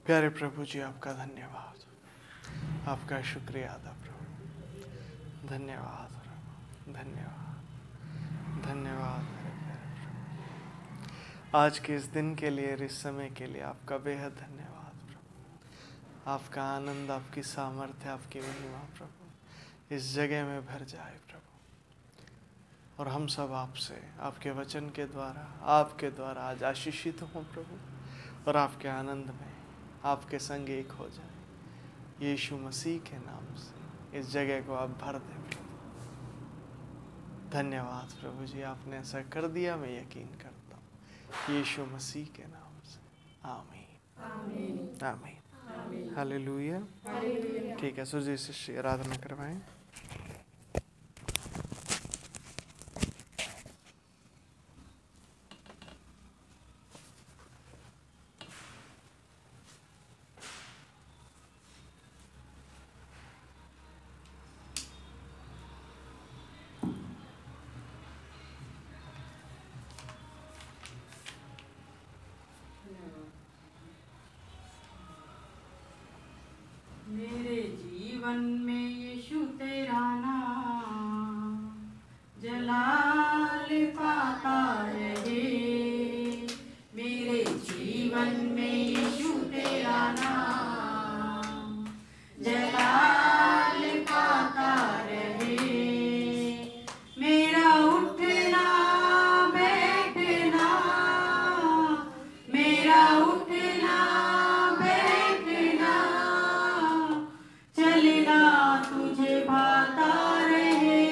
प्यारे प्रभु जी, आपका धन्यवाद, आपका शुक्रिया अदा प्रभु। धन्यवाद प्रभु, धन्यवाद, धन्यवाद मेरे प्यारे प्रभु। आज के इस दिन के लिए, इस समय के लिए आपका बेहद धन्यवाद प्रभु। आपका आनंद, आपकी सामर्थ्य, आपकी महिमा प्रभु इस जगह में भर जाए प्रभु। और हम सब आपसे, आपके वचन के द्वारा, आपके द्वारा आज आशीषित हों प्रभु, और आपके आनंद में आपके संग एक हो जाए। यीशु मसीह के नाम से इस जगह को आप भर दें प्रभु। धन्यवाद प्रभु जी, आपने ऐसा कर दिया, मैं यकीन करता हूँ यीशु मसीह के नाम से। आमीन, आमीन, आमीन, हालेलुया। ठीक है, सुजी से आराधना करवाएं। मेरे जीवन में यीशु तेरा नाम जलाल पाता रहे। मेरे जीवन में यीशु तेरा नाम जलाल पाता रहे। मेरा उठना बैठना, मेरा उठना बैठना, चलना तुझे भाता रहे।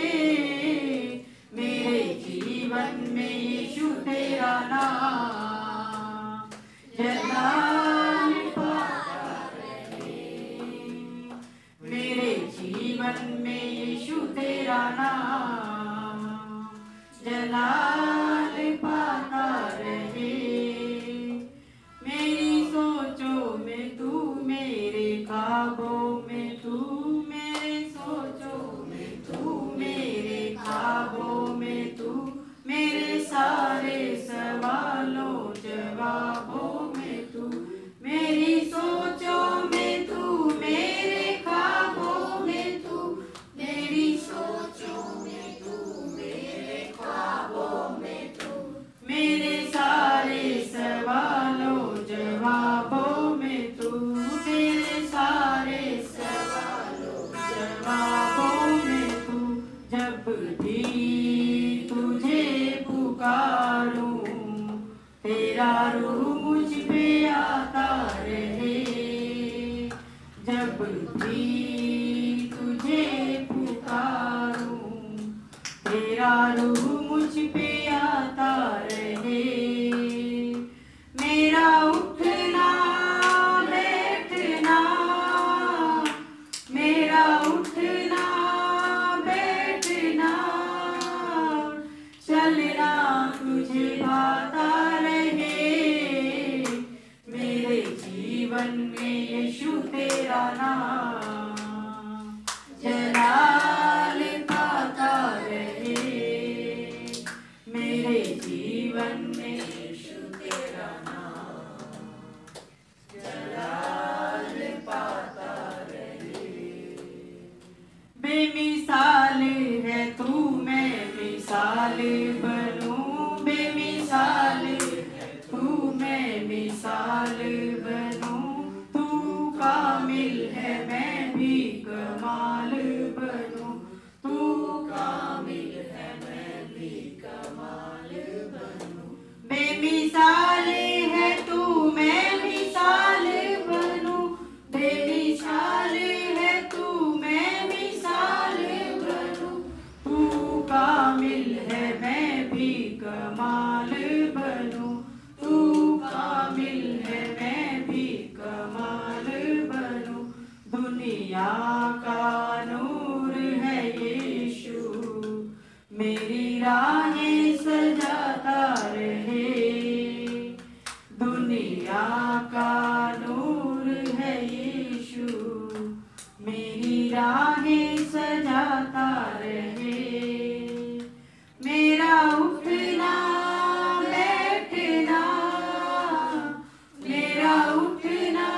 मेरे जीवन में यीशु तेरा नाम जलाल पाता रहे। मेरे जीवन में यीशु तेरा नाम जलाल पाता रहे। मेरी सोचों में तू, मेरे ख्वाबों में तू, मेरे सोचों में तू, मेरे ख्वाबों में तू, मेरे सारे सवालों जवाबों में तू। मेरी सोचों में तू, मेरे ख्वाबों में तू, मेरी सोचों में तू, मेरे ख्वाबों में तू, मेरे सारे सवालों जवाबों में तू, मेरे सारे सवालों जवाबों में तू। जब भी तुझे पुकारूं, तेरा रूह मुझ पे आता रहे। जब भी तुझे पुकारूं, तेरा रूह मुझ पे आता रहे। मेरा उठना बैठना, मेरा उठना बैठना, चलना तुझे भाता रहे। मेरे जीवन में यीशु तेरा नाम जलाल पाता रहे। मेरे जीवन में यीशु तेरा नाम जलाल पाता रहे। बेमिसाल है तू, मैं मिसाल बनूं। बेमिसाल है तू, मैं मिसाल बनूं। तू कामिल है, मैं भी कमाल बनूं। तू कामिल है, मैं भी कमाल बनूं। बेमिसाल है तू, मैं मिसाल बनूं। बेमिसाल है तू, मैं मिसाल बनूं। तू कामिल है, मैं भी कमाल बनूं। तू कामिल है, मैं भी कमाल बनूं। दुनिया का नूर है यीशु, मेरी राहें सजाता रहे। दुनिया का नूर है यीशु, मेरी राहें सजाता रहे। मेरा उठना बैठना, मेरा उठना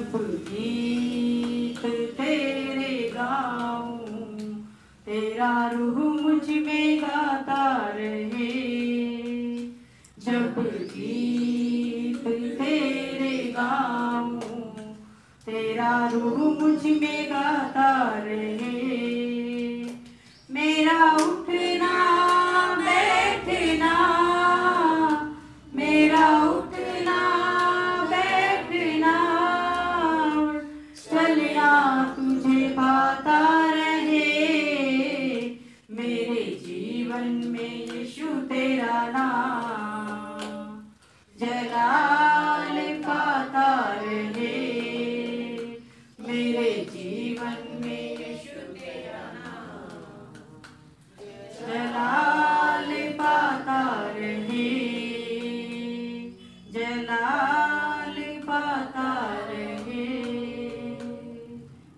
जब गीत तेरे गाऊं, तेरा रूह मुझ में गाता रहे। जब गीत तेरे गाऊं, तेरा रूह मुझ में गाता रहे। मेरा उठना बैठना, मेरा उठना बैठना, चलना तुझे पाता रहे। मेरे जीवन में यीशु तेरा नाम जलाल पाता रहे। मेरे जीवन में यीशु तेरा नाम जलाल पाता रहे। जलाल पाता रहे।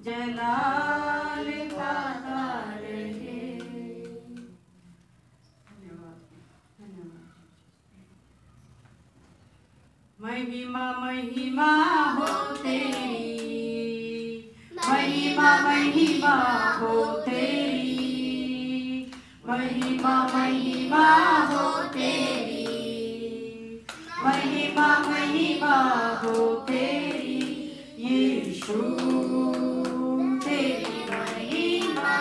जलाल पाता रहे। धन्यवाद, धन्यवाद। महिमा महिमा हो तेरी, महिमा महिमा हो तेरी, महिमा महिमा हो तेरी, महिमा महिमा हो तेरी। यीशु तेरी महिमा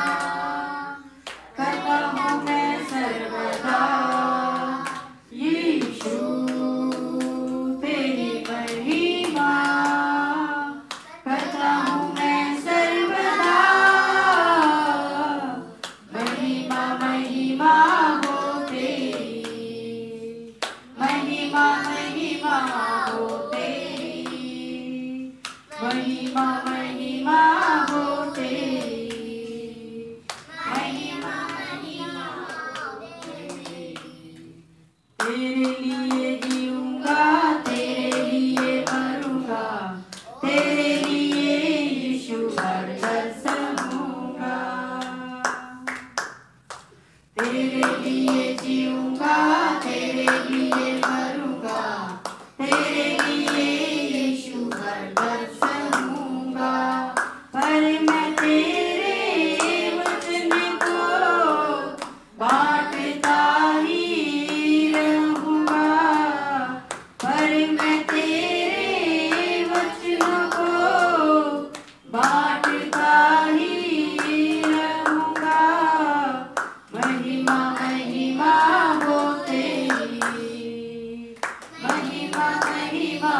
करता हूँ मैं सर्वदा। यीशु तेरी महिमा करता हूँ मैं सर्वदा। महिमा महिमा हो तेरी, महिमा महिमा हो तेरी, महिमा महिमा हो तेरी, महिमा महिमा हो तेरी। तेरे लिए जीऊंगा, तेरे लिए मरूंगा, तेरे लिए यीशु हर सहूंगा। तेरे लिए जीऊंगा, तेरे लिए मरूंगा, तेरे लिए यीशु हर सहूंगा। पर मैं तेरे वचन को बांटता ही रहूंगा। पर मैं तेरे वचनों को बांटता ही रहूंगा। महिमा महिमा हो तेरी, महिमा महिमा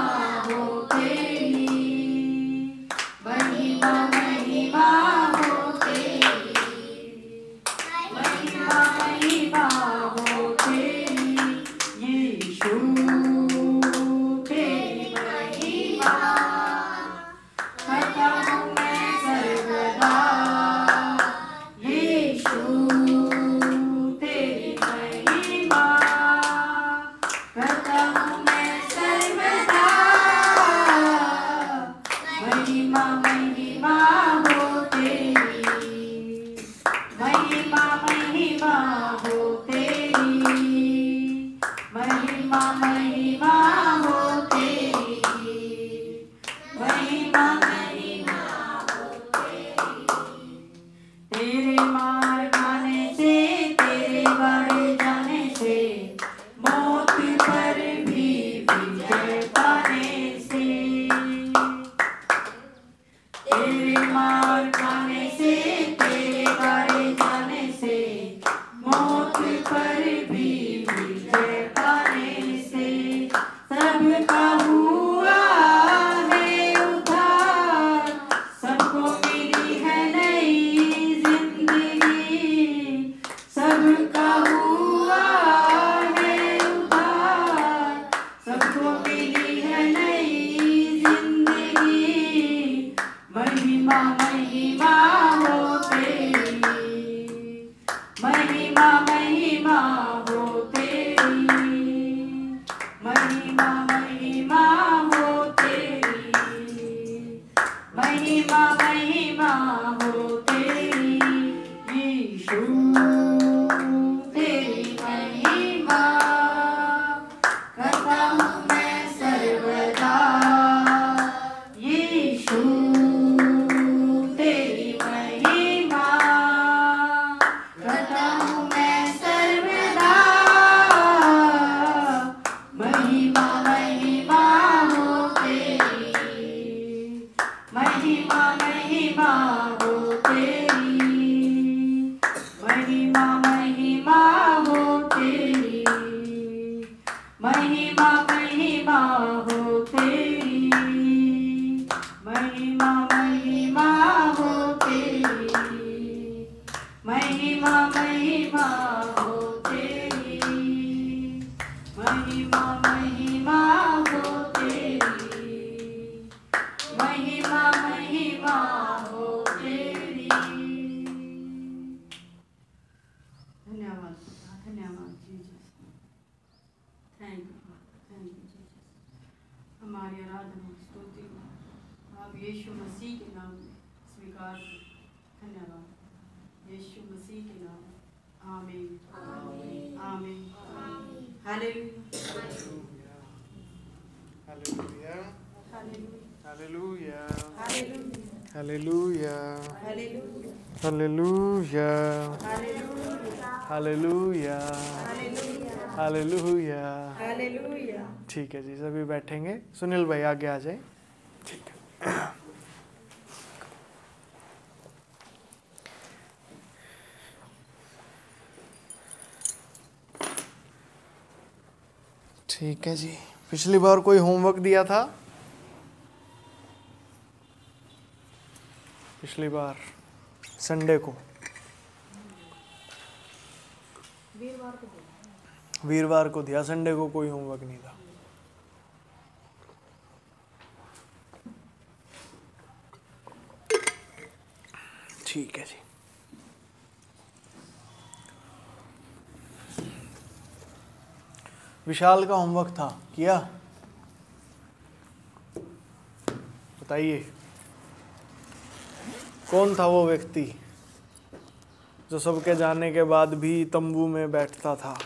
हो तेरी, महिमा महिमा हो तेरी, महिमा महिमा हो तेरी। यीशु तेरी महिमा करता हूँ मैं सर्वदा। यीशु तेरी महिमा करता हूँ मैं सर्वदा। महिमा महिमा हो तेरी, महिमा महिमा हो तेरी, महिमा महिमा हो तेरी, महिमा महिमा हो तेरी। तेरे मार खाने से, तेरे गाड़े जाने से, मौत पर भी विजय पाने से। तेरे मार खाने से, तेरे गाड़े जाने से, मौत पर भी विजय पाने से। सबका हुआ है उद्धार, सबको मिली है नई जिंदगी। सबका हुआ है उद्धार, सबको मिली है नई जिंदगी। महिमा महिमा हो तेरी, महिमा महिमा हो तेरी, महिमा महिमा हो तेरी, महिमा महिमा हो तेरी। यीशु तेरी महिमा करता हूँ मैं सर्वदा। यीशु महिमा महिमा हो तेरी, महिमा महिमा हो तेरी, महिमा महिमा हो तेरी, महिमा महिमा हो तेरी, महिमा महिमा हो तेरी। धन्यवाद, धन्यवाद जीसस, थैंक यू जीसस। हमारी आराधना स्तुति आप यीशु मसीह के नाम में स्वीकार करें। धन्यवाद यीशु मसीह के नाम में, आमीन आमीन। Hallelujah hallelujah hallelujah hallelujah hallelujah hallelujah hallelujah hallelujah hallelujah. Hallelujah. ठीक है जी, सभी बैठेंगे। सुनील भाई आगे आ जाए। ठीक है। ठीक है जी, पिछली बार कोई होमवर्क दिया था? पिछली बार संडे को, वीरवार को दिया, संडे को कोई होमवर्क नहीं था। ठीक है जी। विशाल का होमवर्क था, किया? बताइए कौन था वो व्यक्ति जो सबके जाने के बाद भी तंबू में बैठता था?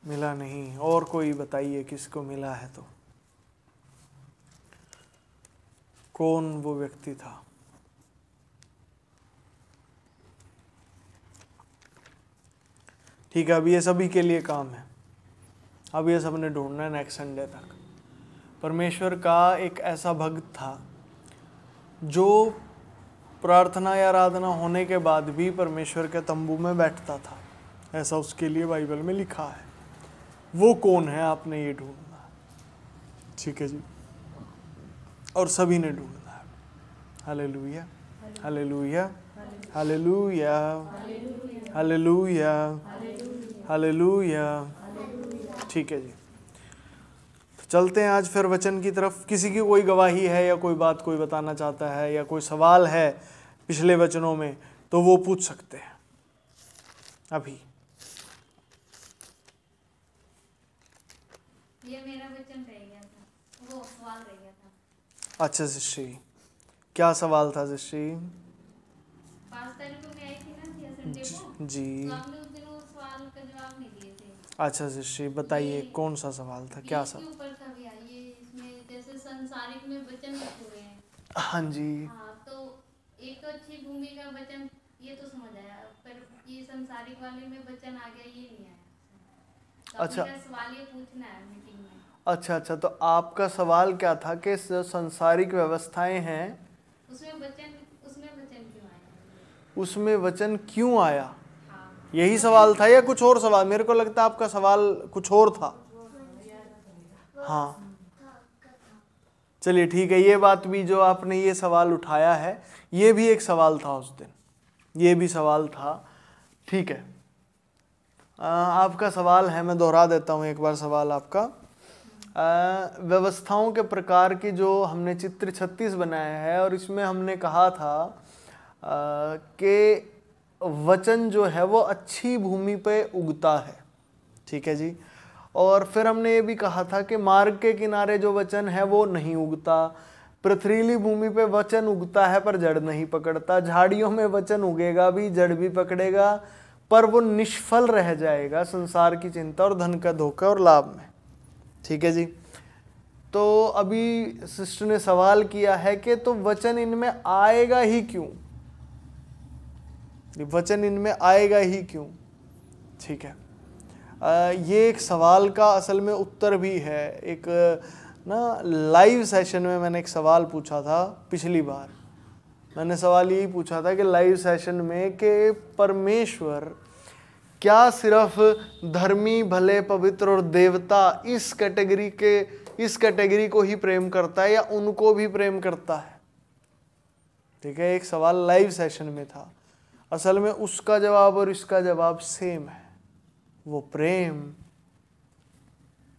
मिला नहीं। और कोई बताइए किसको मिला है तो? कौन वो व्यक्ति था? ठीक है, अब ये सभी के लिए काम है। अब ये सबने ढूंढना है नेक्स्ट संडे तक। परमेश्वर का एक ऐसा भक्त था जो प्रार्थना या आराधना होने के बाद भी परमेश्वर के तंबू में बैठता था, ऐसा उसके लिए बाइबल में लिखा है। वो कौन है आपने ये ढूंढना है। ठीक है जी, और सभी ने ढूंढना है। Hallelujah hallelujah hallelujah hallelujah hallelujah. ठीक है जी, तो चलते हैं आज फिर वचन की तरफ। किसी की कोई गवाही है या कोई बात कोई बताना चाहता है या कोई सवाल है पिछले वचनों में, तो वो पूछ सकते हैं अभी। ये मेरा वचन रह गया था, वो सवाल रह गया था। अच्छा शिष्य, क्या सवाल था शिष्य? 5 तारीख को मैं आई थी ना संडे को, जी। तो आपने उस दिन वो सवाल का जवाब नहीं दिए थे। अच्छा शिष्य, बताइए कौन सा सवाल था, क्या इसके सवाल? ऊपर था भैया, ये इसमें जैसे संसारिक में वचन रखे हुए हैं। हाँ जी। हाँ, तो एक तो अच्छी भूमि का वचन, ये तो समझ आया, पर ये संसारिक वाले में वचन आ गया, ये नहीं आया। तो अच्छा। मेरा सवाल ये पूछना है मीटिंग में। अच्छा, तो आपका सवाल क्या था कि संसारिक व्यवस्थाएं हैं उसमें वचन क्यों आया? उसमें वचन क्यों आया, हाँ, यही सवाल था या कुछ और सवाल? मेरे को लगता है आपका सवाल कुछ और था। हाँ, चलिए ठीक है, ये बात भी जो आपने ये सवाल उठाया है, ये भी एक सवाल था उस दिन, ये भी सवाल था। ठीक है, आपका सवाल है, मैं दोहरा देता हूँ एक बार सवाल आपका। व्यवस्थाओं के प्रकार की जो हमने चित्र 36 बनाया है, और इसमें हमने कहा था कि वचन जो है वो अच्छी भूमि पे उगता है। ठीक है जी। और फिर हमने ये भी कहा था कि मार्ग के किनारे जो वचन है वो नहीं उगता, पथरीली भूमि पे वचन उगता है पर जड़ नहीं पकड़ता, झाड़ियों में वचन उगेगा भी, जड़ भी पकड़ेगा, पर वो निष्फल रह जाएगा संसार की चिंता और धन का धोखा और लाभ में। ठीक है जी। तो अभी सिस्टर ने सवाल किया है कि तो वचन इनमें आएगा ही क्यों, वचन इनमें आएगा ही क्यों? ठीक है, ये एक सवाल का असल में उत्तर भी है। एक ना लाइव सेशन में मैंने एक सवाल पूछा था पिछली बार, मैंने सवाल यही पूछा था कि लाइव सेशन में कि परमेश्वर क्या सिर्फ धर्मी, भले, पवित्र और देवता इस कैटेगरी को ही प्रेम करता है या उनको भी प्रेम करता है? ठीक है, एक सवाल लाइव सेशन में था। असल में उसका जवाब और इसका जवाब सेम है। वो प्रेम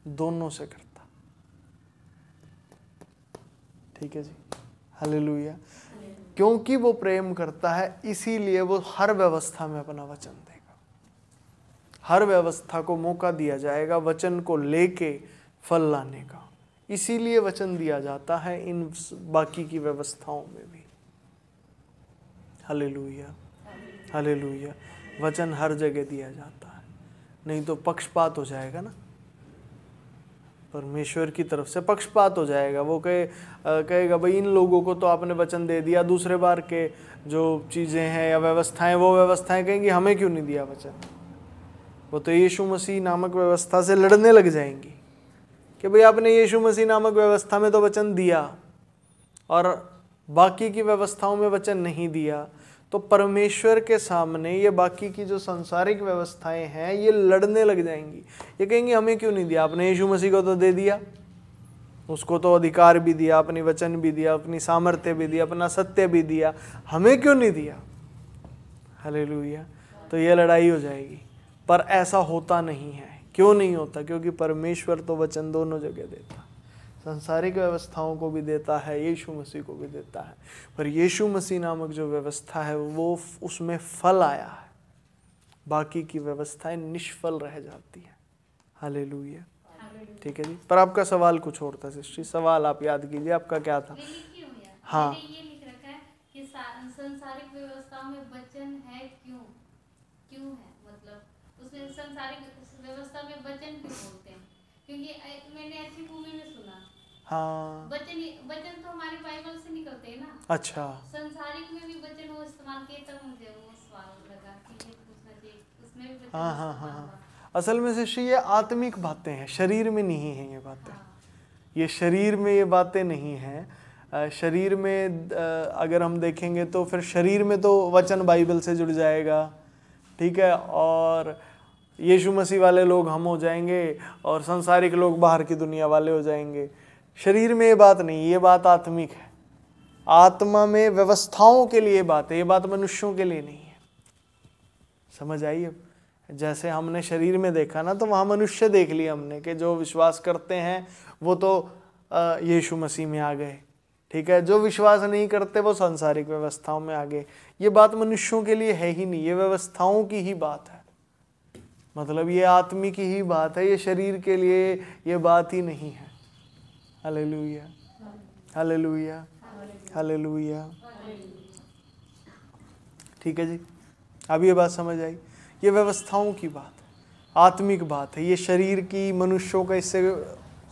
दोनों से करता। ठीक है जी, हालेलुया। क्योंकि वो प्रेम करता है इसीलिए वो हर व्यवस्था में अपना वचन देगा। हर व्यवस्था को मौका दिया जाएगा वचन को लेके फल लाने का। इसीलिए वचन दिया जाता है इन बाकी की व्यवस्थाओं में भी। Hallelujah, hallelujah. वचन हर जगह दिया जाता है, नहीं तो पक्षपात हो जाएगा ना। परमेश्वर की तरफ से पक्षपात हो जाएगा। वो कहेगा भाई इन लोगों को तो आपने वचन दे दिया, दूसरे बार के जो चीज़ें हैं या व्यवस्थाएं, वो व्यवस्थाएं कहेंगी हमें क्यों नहीं दिया वचन। वो तो यीशु मसीह नामक व्यवस्था से लड़ने लग जाएंगी कि भाई आपने यीशु मसीह नामक व्यवस्था में तो वचन दिया और बाकी की व्यवस्थाओं में वचन नहीं दिया। तो परमेश्वर के सामने ये बाकी की जो सांसारिक व्यवस्थाएं हैं ये लड़ने लग जाएंगी। ये कहेंगी हमें क्यों नहीं दिया, आपने यीशु मसीह को तो दे दिया, उसको तो अधिकार भी दिया, अपनी वचन भी दिया, अपनी सामर्थ्य भी दिया, अपना सत्य भी दिया, हमें क्यों नहीं दिया। हालेलुया। तो ये लड़ाई हो जाएगी। पर ऐसा होता नहीं है। क्यों नहीं होता? क्योंकि परमेश्वर तो वचन दोनों जगह देता है। सांसारिक व्यवस्थाओं को भी देता है, यीशु मसीह को भी देता है। पर यीशु मसीह नामक जो व्यवस्था है वो उसमें फल आया है, बाकी की व्यवस्थाएं निष्फल रह जाती हैं। हालेलुया। ठीक है जी। पर आपका सवाल कुछ और था सिस्टर, सवाल आप याद कीजिए, आपका क्या था? हाँ, ये लिख रखा है कि सांसारिक व्यवस्थाओं में वचन है, क्यों है, मतलब उसमें सांसारिक व्यवस्था में वचन क्यों बोलते हैं? क्योंकि मैंने ऐसी मूवी में सुना। हाँ, वचन तो हमारी बाइबल से निकलते हैं ना। अच्छा, संसारिक में भी वचन वो इस्तेमाल किए, तब मुझे वो सवाल लगा कि ये पूछना चाहिए, उसमें भी वचन हाँ हाँ इस्तेमाल हाँ। हुआ। असल में सिस्टर ये आत्मिक बातें हैं, शरीर में नहीं है ये बातें। हाँ। ये शरीर में ये बातें नहीं हैं। शरीर में अगर हम देखेंगे तो फिर शरीर में तो वचन बाइबल से जुड़ जाएगा। ठीक है, और यीशु मसीह वाले लोग हम हो जाएंगे और संसारिक लोग बाहर की दुनिया वाले हो जाएंगे। शरीर में ये बात नहीं, ये बात आत्मिक है। आत्मा में व्यवस्थाओं के लिए बात है, ये बात मनुष्यों के लिए नहीं है। समझ आई? अब जैसे हमने शरीर में देखा ना, तो वहाँ मनुष्य देख लिए हमने कि जो विश्वास करते हैं वो तो यीशु मसीह में आ गए। ठीक है, जो विश्वास नहीं करते वो सांसारिक व्यवस्थाओं में आ गए। ये बात मनुष्यों के लिए है ही नहीं, ये व्यवस्थाओं की ही बात है। मतलब ये आत्मिक की ही बात है, ये शरीर के लिए ये बात ही नहीं है। Hallelujah, hallelujah, hallelujah. ठीक है जी, अब ये बात समझ आई। ये व्यवस्थाओं की बात है, आत्मिक बात है। ये शरीर की, मनुष्यों का इससे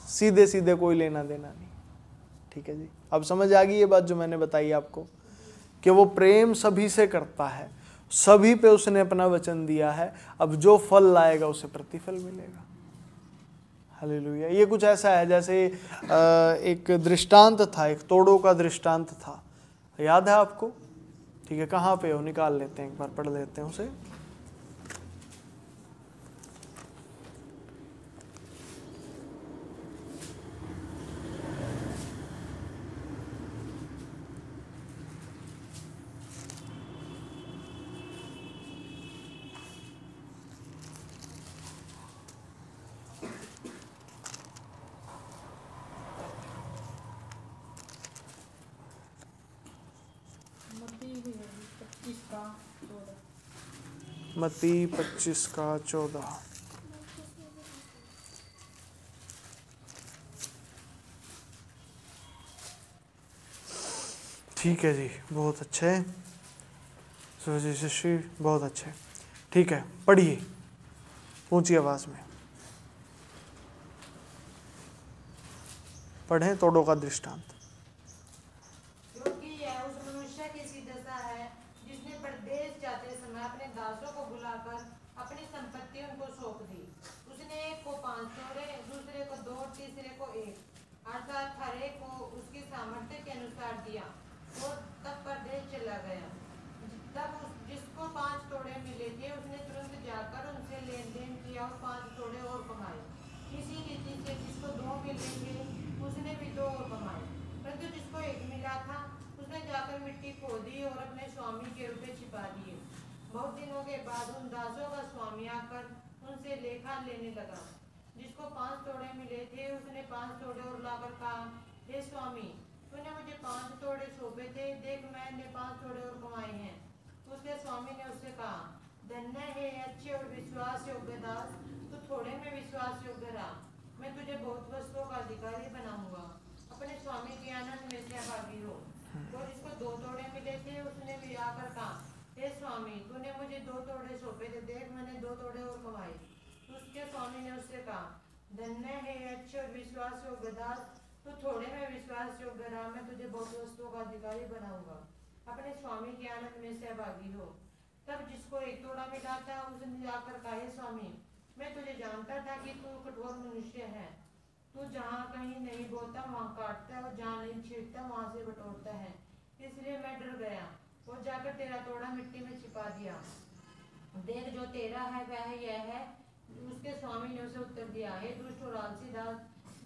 सीधे सीधे कोई लेना देना नहीं। ठीक है जी, अब समझ आ गई ये बात जो मैंने बताई आपको कि वो प्रेम सभी से करता है, सभी पे उसने अपना वचन दिया है। अब जो फल लाएगा उसे प्रतिफल मिलेगा। हालेलुया। ये कुछ ऐसा है जैसे एक दृष्टांत था, एक तोड़ों का दृष्टांत था, याद है आपको? ठीक है, कहाँ पे हो? निकाल लेते हैं, एक बार पढ़ लेते हैं उसे। मत्ती 25:14। ठीक है जी, बहुत अच्छे, सुजी शिष्य, बहुत अच्छे। ठीक है, पढ़िए ऊंची आवाज में पढ़ें तोड़ों का दृष्टांत। क्योंकि यह उस मनुष्य की सी दशा है जिसने परदेश जाते समय अपने दासों को बुलाकर अपनी संपत्ति उनको सौंप दी। उसने एक को 5 तोड़े, दूसरे को 2, तीसरे को 1, अर्थात हर एक को उसकी सामर्थ्य के अनुसार दिया। और तब परदेश चला गया। जिसको 5 तोड़े मिले थे उसने तुरंत जाकर उनसे लेन देन किया और 5 तोड़े और कमाए। इसी रीति से जिसको 2 मिलेंगे उसने भी 2 और कमाए। परंतु जिसको 1 मिला था उसने जाकर मिट्टी खोदी और अपने स्वामी के रुपए छिपा दिए। बहुत दिनों के बाद उन दासों का स्वामी आकर उनसे लेखा लेने लगा। जिसको 5 तोड़े मिले थे उसने 5 तोड़े और लाकर कहा, हे स्वामी, तूने मुझे 5 तोड़े सौंपे थे, देख मैंने 5 तोड़े और कमाए हैं। उसके स्वामी ने उससे कहा, धन्य है अच्छे और विश्वास योग्य दास, तू थोड़े में विश्वास योग्य रहा, मैं तुझे बहुत वस्तुओं का अधिकारी बनाऊंगा। अपने स्वामी के आनंद में सहभागी हो। तो जिसको 2 तोड़े मिले थे उसने भी आकर कहा, हे स्वामी, तूने मुझे 2 तोड़े सौंपे थे, देख मैंने 2 तोड़े और कमाए। उसके स्वामी ने उससे कहा, धन्य है अच्छे और विश्वास योग्य दास, तू थोड़े में विश्वास योग्य रहा, मैं तुझे बहुत वस्तुओं का अधिकारी बनाऊंगा। अपने स्वामी के आनंद में सहभागी हो। तब जिसको 1 तोड़ा मिला था उसने जाकर कहा, हे स्वामी, मैं तुझे जानता था कि तू कठोर मनुष्य है। तू जहाँ कहीं नहीं बोता वहाँ काटता है और जहाँ नहीं छींटता वहाँ से बटोरता है। इसलिए मैं डर गया और जाकर तेरा तोड़ा मिट्टी में छिपा दिया। देख जो तेरा है वह यह है। उसके स्वामी ने उसे उत्तर दिया, हे दुष्ट और आलसी दास,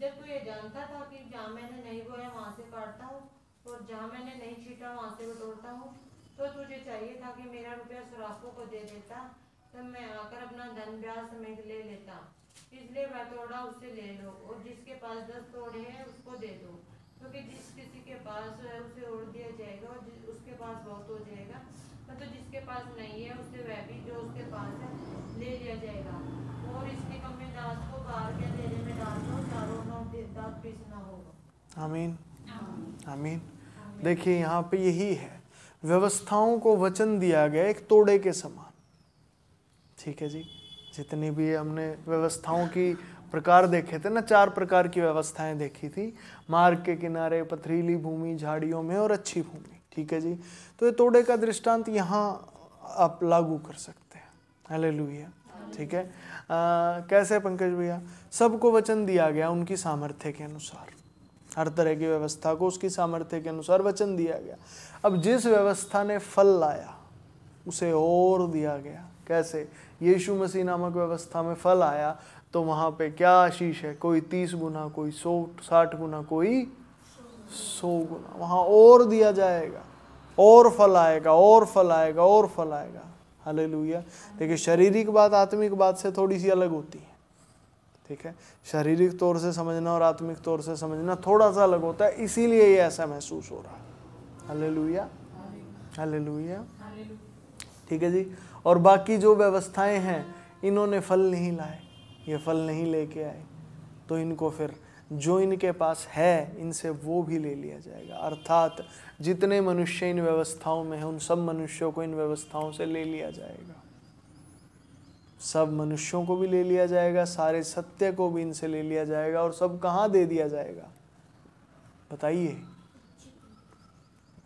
जब तू ये जानता था कि जहाँ मैंने नहीं बोया वहाँ से काटता हूँ और जहाँ मैंने नहीं छीटा वहाँ से बटोरता हूँ, तो तुझे चाहिए था कि मेरा रुपया सराफों को दे देता, तब मैं आकर अपना धन ब्याज समेत ले लेता। इसलिए वह तोड़ा उससे ले लो और जिसके पास 10 तोड़े हैं उसको दे दो, क्योंकि जिस किसी के पास है उसे और दिया जाएगा और उसके पास बहुत हो जाएगा, तो जिसके पास नहीं है उससे वह भी जो उसके पास है ले लिया जाएगा। और इस निकम्मे दास को बाहर के अंधेरे में डाल दो, चारों ओर दांत पीसना होगा। आमीन आमीन। देखिए यहाँ पे यही है, व्यवस्थाओं को वचन दिया गया एक तोड़े के समान। ठीक है जी, जितनी भी हमने व्यवस्थाओं की प्रकार देखे थे ना, 4 प्रकार की व्यवस्थाएं देखी थी, मार्ग के किनारे, पथरीली भूमि, झाड़ियों में और अच्छी भूमि। ठीक है जी, तो ये तोड़े का दृष्टांत यहाँ आप लागू कर सकते हैं। हालेलुया। ठीक है, कैसे पंकज भैया? सबको वचन दिया गया उनकी सामर्थ्य के अनुसार, हर तरह की व्यवस्था को उसकी सामर्थ्य के अनुसार वचन दिया गया। अब जिस व्यवस्था ने फल लाया उसे और दिया गया। कैसे? यीशु मसीह नामक व्यवस्था में फल आया तो वहाँ पे क्या आशीष है? कोई 30 गुना, कोई 160 गुना, कोई 100 गुना वहाँ और दिया जाएगा, और फल आएगा, और फल आएगा, और फल आएगा। हालेलुया। देखिए शारीरिक बात आत्मिक बात से थोड़ी सी अलग होती है। ठीक है, शारीरिक तौर से समझना और आत्मिक तौर से समझना थोड़ा सा अलग होता है, इसीलिए ये ऐसा महसूस हो रहा है। Hallelujah hallelujah. ठीक है जी, और बाकी जो व्यवस्थाएं हैं इन्होंने फल नहीं लाए, ये फल नहीं लेके आए, तो इनको फिर जो इनके पास है इनसे वो भी ले लिया जाएगा। अर्थात जितने मनुष्य इन व्यवस्थाओं में हैं उन सब मनुष्यों को इन व्यवस्थाओं से ले लिया जाएगा। सब मनुष्यों को भी ले लिया जाएगा, सारे सत्य को भी इनसे ले लिया जाएगा। और सब कहाँ दे दिया जाएगा बताइए?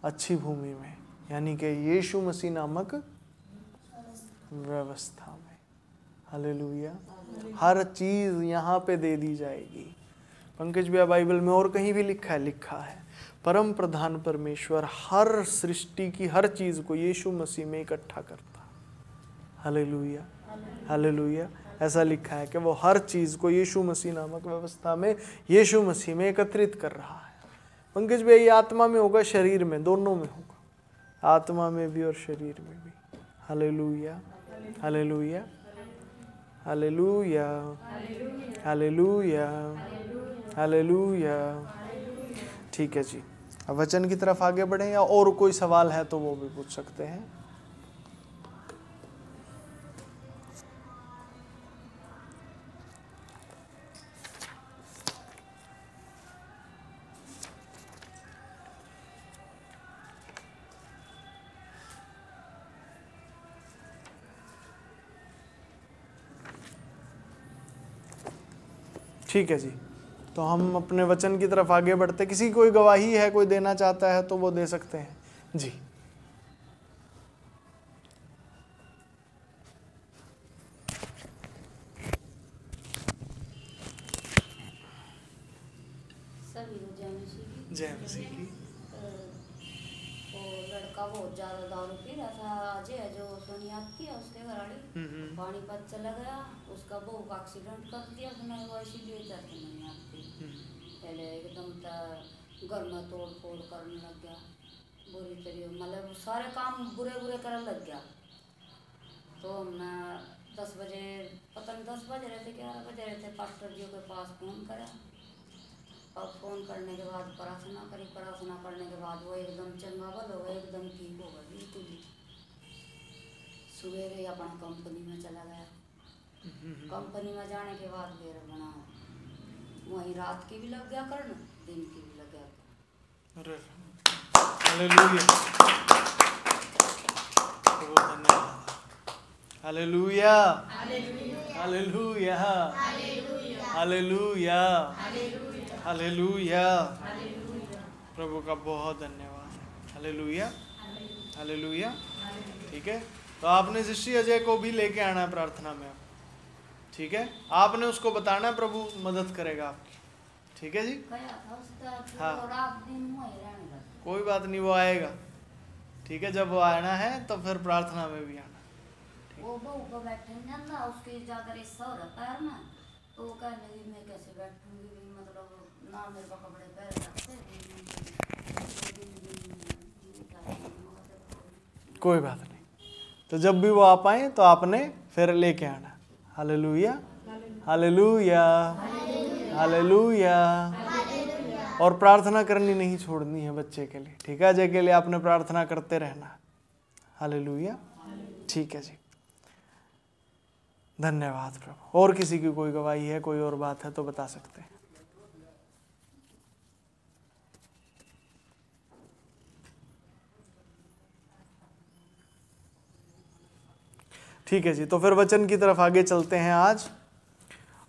अच्छी भूमि में, यानी कि यीशु मसीह नामक व्यवस्था में। हालेलुया। हर चीज यहाँ पे दे दी जाएगी। पंकज भैया बाइबल में और कहीं भी लिखा है परम प्रधान परमेश्वर हर सृष्टि की हर चीज को यीशु मसीह में इकट्ठा करता। Hallelujah hallelujah. ऐसा लिखा है कि वो हर चीज को यीशु मसीह नामक व्यवस्था में यीशु मसीह में एकत्रित कर रहा है। पंकज भैया ये आत्मा में होगा, शरीर में, दोनों में होगा, आत्मा में भी और शरीर में भी। Hallelujah hallelujah hallelujah hallelujah hallelujah. ठीक है जी, अब वचन की तरफ आगे बढ़ें, या और कोई सवाल है तो वो भी पूछ सकते हैं। ठीक है जी, तो हम अपने वचन की तरफ आगे बढ़ते। किसी कोई गवाही है, कोई देना चाहता है तो वो दे सकते हैं जी। सभी को जय मसीह की। जय मसीह की। और लड़का बहुत ज्यादा दारू पी रहा था, अजय जो सोनिया थी उसके घरवाली, पानीपत चला गया, उसका बहू का एक्सीडेंट कर दिया उसने, वो इसीलिए जाते नहीं आती। पहले एकदम घर में तोड़ फोड़ करने लग गया बुरी तरीके, मतलब सारे काम बुरे बुरे करने लग गया। तो हमने 10 बजे, पता नहीं 10 बज रहे थे 11 बज रहे थे, पास्टर जी के पास फ़ोन करा, और फ़ोन करने के बाद प्रार्थना करी, प्रार्थना करने के बाद वो एकदम चंगा बल हो गया, एकदम ठीक हो गया बिल्कुल ही। सवेरे ही अपना कंपनी में चला गया, कंपनी में जाने के बाद फिर अपना वहीं रात की भी लग गया करने, दिन की भी लग गया। अरे hallelujah, hallelujah, hallelujah, hallelujah, hallelujah. प्रभु का बहुत धन्यवाद। Hallelujah, hallelujah. ठीक है, तो आपने शिष्य अजय को भी लेके आना है प्रार्थना में, ठीक है, आपने उसको बताना है, प्रभु मदद करेगा आपकी। ठीक है जी, हाँ, कोई बात नहीं, वो आएगा। ठीक है, जब वो आना है तो फिर प्रार्थना में भी आना। वो बहू को बैठने जाना, उसके ज्यादा रिश्ता हो रहा है ना, तो वो कहने लगी मैं कैसे बैठूंगी, मतलब ना मेरे को कपड़े पहन सकते। कोई बात नहीं, तो जब भी वो आ पाए तो आपने फिर लेके आना। Hallelujah, hallelujah, hallelujah. और प्रार्थना करनी नहीं छोड़नी है बच्चे के लिए, ठीक है, अजय के लिए आपने प्रार्थना करते रहना। हालेलुया, ठीक है जी, धन्यवाद प्रभु। और किसी की कोई गवाही है, कोई और बात है तो बता सकते हैं। ठीक है जी, तो फिर वचन की तरफ आगे चलते हैं आज।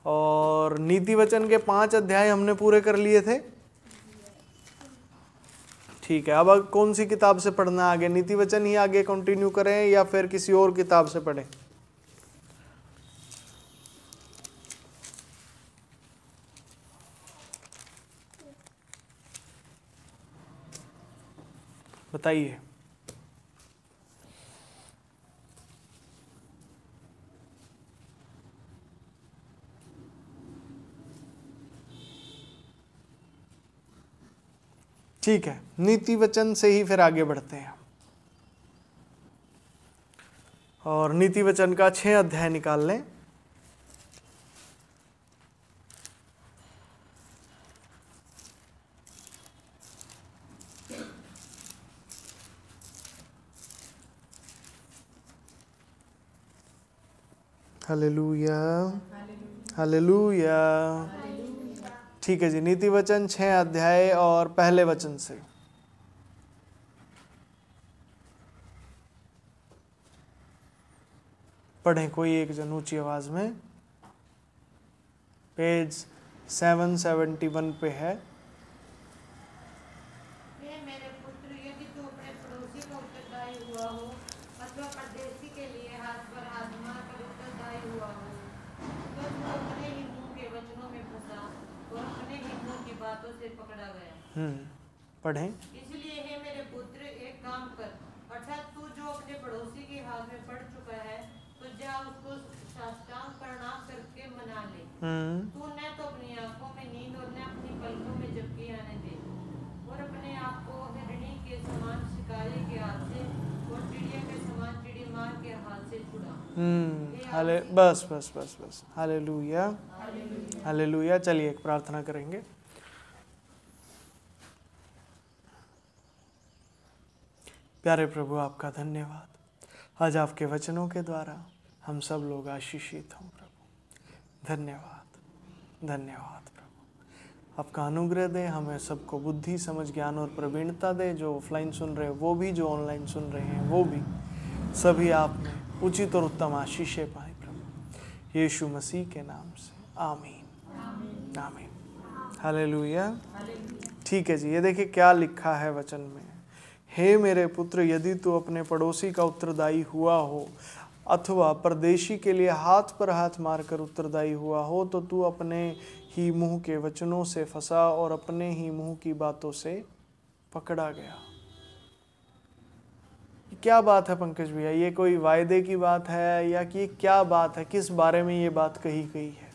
और नीति वचन के 5 अध्याय हमने पूरे कर लिए थे। ठीक है, अब कौन सी किताब से पढ़ना आगे? नीति वचन ही आगे कंटिन्यू करें या फिर किसी और किताब से पढ़ें? बताइए। ठीक है, नीति वचन से ही फिर आगे बढ़ते हैं। और नीति वचन का 6 अध्याय निकाल लें। Hallelujah, hallelujah. ठीक है जी, नीति वचन 6 अध्याय और पहले वचन से। पढ़ें कोई एक जन ऊंची आवाज में। पेज 771 पे है। मेरे पुत्र, यदि तू अपने पड़ोसी का उत्तरदायी हुआ हो अथवा परदेशी के लिए हाथ पर हाथ मारकर उत्तरदायी हुआ हो, तो तू अपने ही मुंह के वचनों में फंसा और अपने ही मुंह की बातों से पकड़ा गया। पढ़ें। इसलिए हे मेरे पुत्र, एक काम कर, अर्थात तू जो अपने पड़ोसी के हाथ में पड़ चुका है तो जा उसको साष्टांग प्रणाम करके मना ले। तू न तो अपनी आंखों में नींद और न अपनी पलकों में झपकी आने दे, और अपने आप को हिरणी के समान शिकारी के हाथ से और चिड़िया के समान चिड़ीमार के हाथ से छुड़ा। हाले बस बस बस बस। Hallelujah, hallelujah. चलिए एक प्रार्थना करेंगे। प्यारे प्रभु, आपका धन्यवाद, आज आपके वचनों के द्वारा हम सब लोग आशीषित हों प्रभु। धन्यवाद, धन्यवाद प्रभु। आपका अनुग्रह दे, हमें सबको बुद्धि, समझ, ज्ञान और प्रवीणता दे। जो ऑफलाइन सुन रहे हैं वो भी, जो ऑनलाइन सुन रहे हैं वो भी, सभी आप में उचित और उत्तम आशीषें पाए प्रभु, यीशु मसीह के नाम से। आमीन, आमीन। हालेलुया। ठीक है जी, ये देखिए क्या लिखा है वचन में। हे मेरे पुत्र, यदि तू अपने पड़ोसी का उत्तरदायी हुआ हो अथवा परदेशी के लिए हाथ पर हाथ मारकर उत्तरदायी हुआ हो, तो तू अपने ही मुंह के वचनों से फंसा और अपने ही मुंह की बातों से पकड़ा गया। क्या बात है पंकज भैया, ये कोई वायदे की बात है या कि क्या बात है, किस बारे में ये बात कही गई है,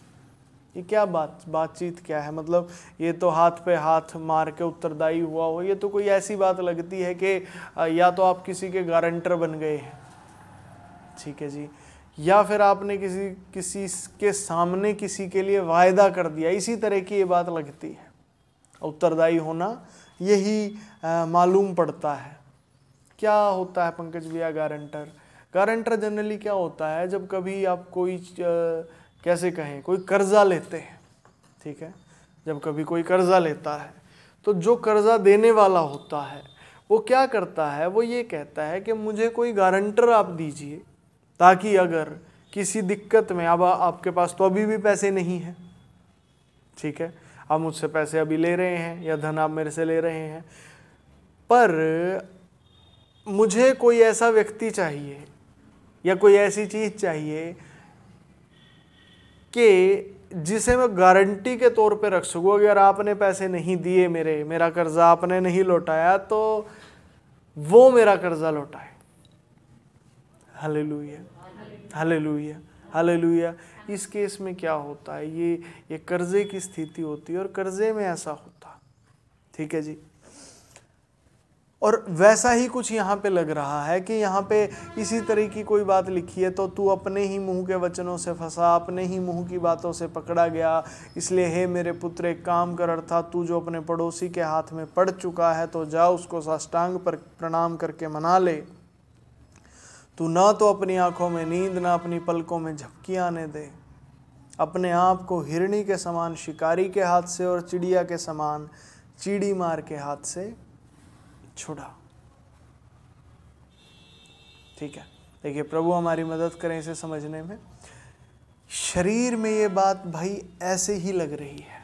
ये क्या बातचीत क्या है? मतलब ये तो हाथ पे हाथ मार के उत्तरदायी हुआ हो, ये तो कोई ऐसी बात लगती है कि या तो आप किसी के गारंटर बन गए हैं, ठीक है जी, या फिर आपने किसी के सामने किसी के लिए वायदा कर दिया, इसी तरह की ये बात लगती है। उत्तरदायी होना यही मालूम पड़ता है। क्या होता है पंकज भैया गारंटर? गारंटर जनरली क्या होता है, जब कभी आप कोई कैसे कहें, कोई कर्जा लेते हैं, ठीक है, जब कभी कोई कर्जा लेता है तो जो कर्जा देने वाला होता है वो क्या करता है, वो ये कहता है कि मुझे कोई गारंटर आप दीजिए, ताकि अगर किसी दिक्कत में, अब आपके पास तो अभी भी पैसे नहीं हैं, ठीक है, आप मुझसे पैसे अभी ले रहे हैं या धन आप मेरे से ले रहे हैं, पर मुझे कोई ऐसा व्यक्ति चाहिए या कोई ऐसी चीज़ चाहिए कि जिसे मैं गारंटी के तौर पे रख सकूँ। अगर आपने पैसे नहीं दिए, मेरा कर्जा आपने नहीं लौटाया, तो वो मेरा कर्जा लौटाए। Hallelujah, hallelujah, hallelujah. इस केस में क्या होता है, ये कर्जे की स्थिति होती है और कर्जे में ऐसा होता, ठीक है जी। और वैसा ही कुछ यहाँ पे लग रहा है कि यहाँ पे इसी तरह की कोई बात लिखी है, तो तू अपने ही मुंह के वचनों से फंसा, अपने ही मुंह की बातों से पकड़ा गया, इसलिए हे मेरे पुत्र एक काम कर, अर्थात तू जो अपने पड़ोसी के हाथ में पड़ चुका है तो जा उसको साष्टांग पर प्रणाम करके मना ले। तू ना तो अपनी आंखों में नींद, ना अपनी पलकों में झपकी आने दे। अपने आप को हिरणी के समान शिकारी के हाथ से और चिड़िया के समान चीड़ी मार के हाथ से छुड़ा। ठीक है, देखिए प्रभु हमारी मदद करें इसे समझने में। शरीर में ये बात भाई ऐसे ही लग रही है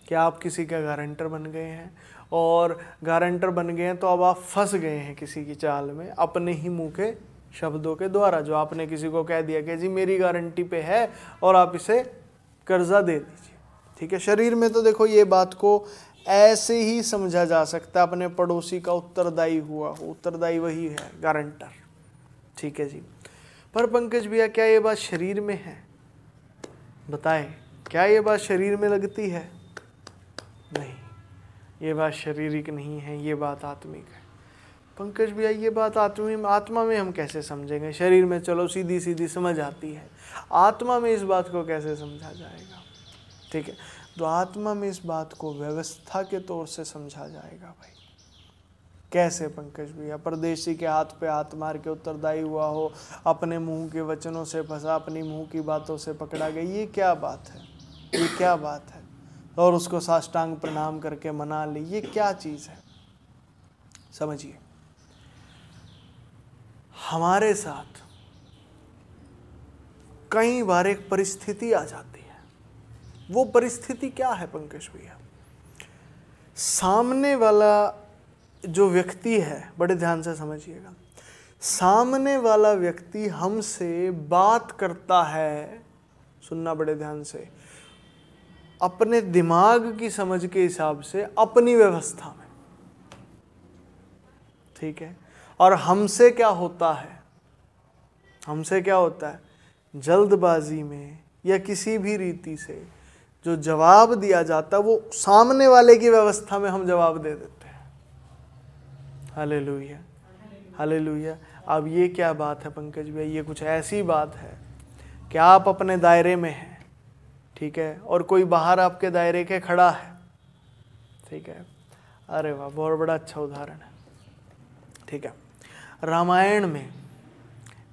कि आप किसी का गारंटर बन गए हैं, और गारंटर बन गए हैं तो अब आप फंस गए हैं किसी की चाल में अपने ही मुंह के शब्दों के द्वारा, जो आपने किसी को कह दिया कि जी मेरी गारंटी पे है और आप इसे कर्जा दे दीजिए। ठीक है, शरीर में तो देखो ये बात को ऐसे ही समझा जा सकता है, अपने पड़ोसी का उत्तरदायी हुआ हो, उत्तरदायी वही है गारंटर। ठीक है जी, पर पंकज भैया क्या ये बात शरीर में है? बताएं, क्या ये बात शरीर में लगती है? नहीं, ये बात शारीरिक नहीं है, ये बात आत्मिक है। पंकज भैया ये बात आत्मा में हम कैसे समझेंगे? शरीर में चलो सीधी सीधी समझ आती है, आत्मा में इस बात को कैसे समझा जाएगा? ठीक है, तो आत्मा में इस बात को व्यवस्था के तौर से समझा जाएगा भाई। कैसे पंकज भैया? परदेशी के हाथ पे हाथ मार के उत्तरदायी हुआ हो, अपने मुंह के वचनों से फंसा, अपनी मुंह की बातों से पकड़ा गया, ये क्या बात है? ये क्या बात है? और उसको साष्टांग प्रणाम करके मना ली, ये क्या चीज है? समझिए, हमारे साथ कई बार एक परिस्थिति आ जाती है। वो परिस्थिति क्या है पंकज भैया? सामने वाला जो व्यक्ति है, बड़े ध्यान से समझिएगा, सामने वाला व्यक्ति हमसे बात करता है, सुनना बड़े ध्यान से, अपने दिमाग की समझ के हिसाब से, अपनी व्यवस्था में। ठीक है, और हमसे क्या होता है? हमसे क्या होता है? जल्दबाजी में या किसी भी रीति से जो जवाब दिया जाता है वो सामने वाले की व्यवस्था में हम जवाब दे देते हैं। Hallelujah, hallelujah. अब ये क्या बात है पंकज भाई? ये कुछ ऐसी बात है कि आप अपने दायरे में हैं, ठीक है, और कोई बाहर आपके दायरे के खड़ा है, ठीक है। अरे वाह, बहुत बड़ा अच्छा उदाहरण है। ठीक है, रामायण में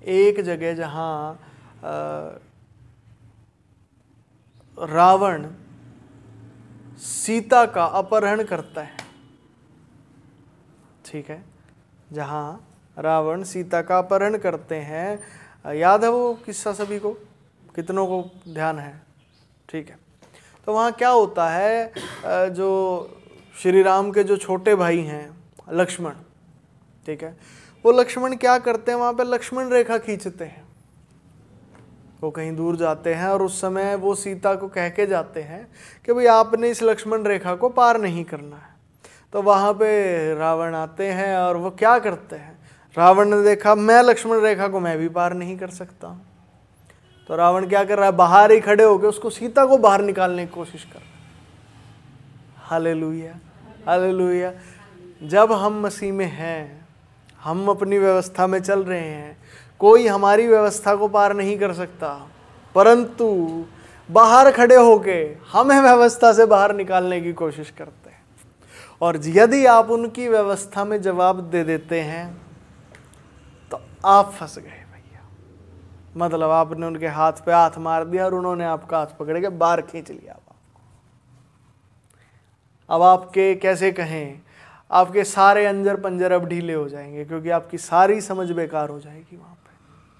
एक जगह जहाँ रावण सीता का अपहरण करता है, ठीक है, जहाँ रावण सीता का अपहरण करते हैं, याद है वो किस्सा सभी को? कितनों को ध्यान है? ठीक है, तो वहाँ क्या होता है, जो श्री राम के जो छोटे भाई हैं लक्ष्मण, ठीक है, वो लक्ष्मण क्या करते हैं, वहाँ पे लक्ष्मण रेखा खींचते हैं। वो कहीं दूर जाते हैं और उस समय वो सीता को कह के जाते हैं कि भाई आपने इस लक्ष्मण रेखा को पार नहीं करना है। तो वहाँ पे रावण आते हैं और वो क्या करते हैं, रावण ने देखा मैं लक्ष्मण रेखा को मैं भी पार नहीं कर सकता हूं, तो रावण क्या कर रहा है, बाहर ही खड़े होकर उसको सीता को बाहर निकालने की कोशिश कर रहा है। Hallelujah, hallelujah. जब हम मसीह में हैं, हम अपनी व्यवस्था में चल रहे हैं, कोई हमारी व्यवस्था को पार नहीं कर सकता, परंतु बाहर खड़े होके हमें व्यवस्था से बाहर निकालने की कोशिश करते हैं। और यदि आप उनकी व्यवस्था में जवाब दे देते हैं तो आप फंस गए भैया। मतलब आपने उनके हाथ पे हाथ मार दिया और उन्होंने आपका हाथ पकड़ के बाहर खींच लिया। अब आपके कैसे कहें, आपके सारे अंजर पंजर अब ढीले हो जाएंगे, क्योंकि आपकी सारी समझ बेकार हो जाएगी वहां पे।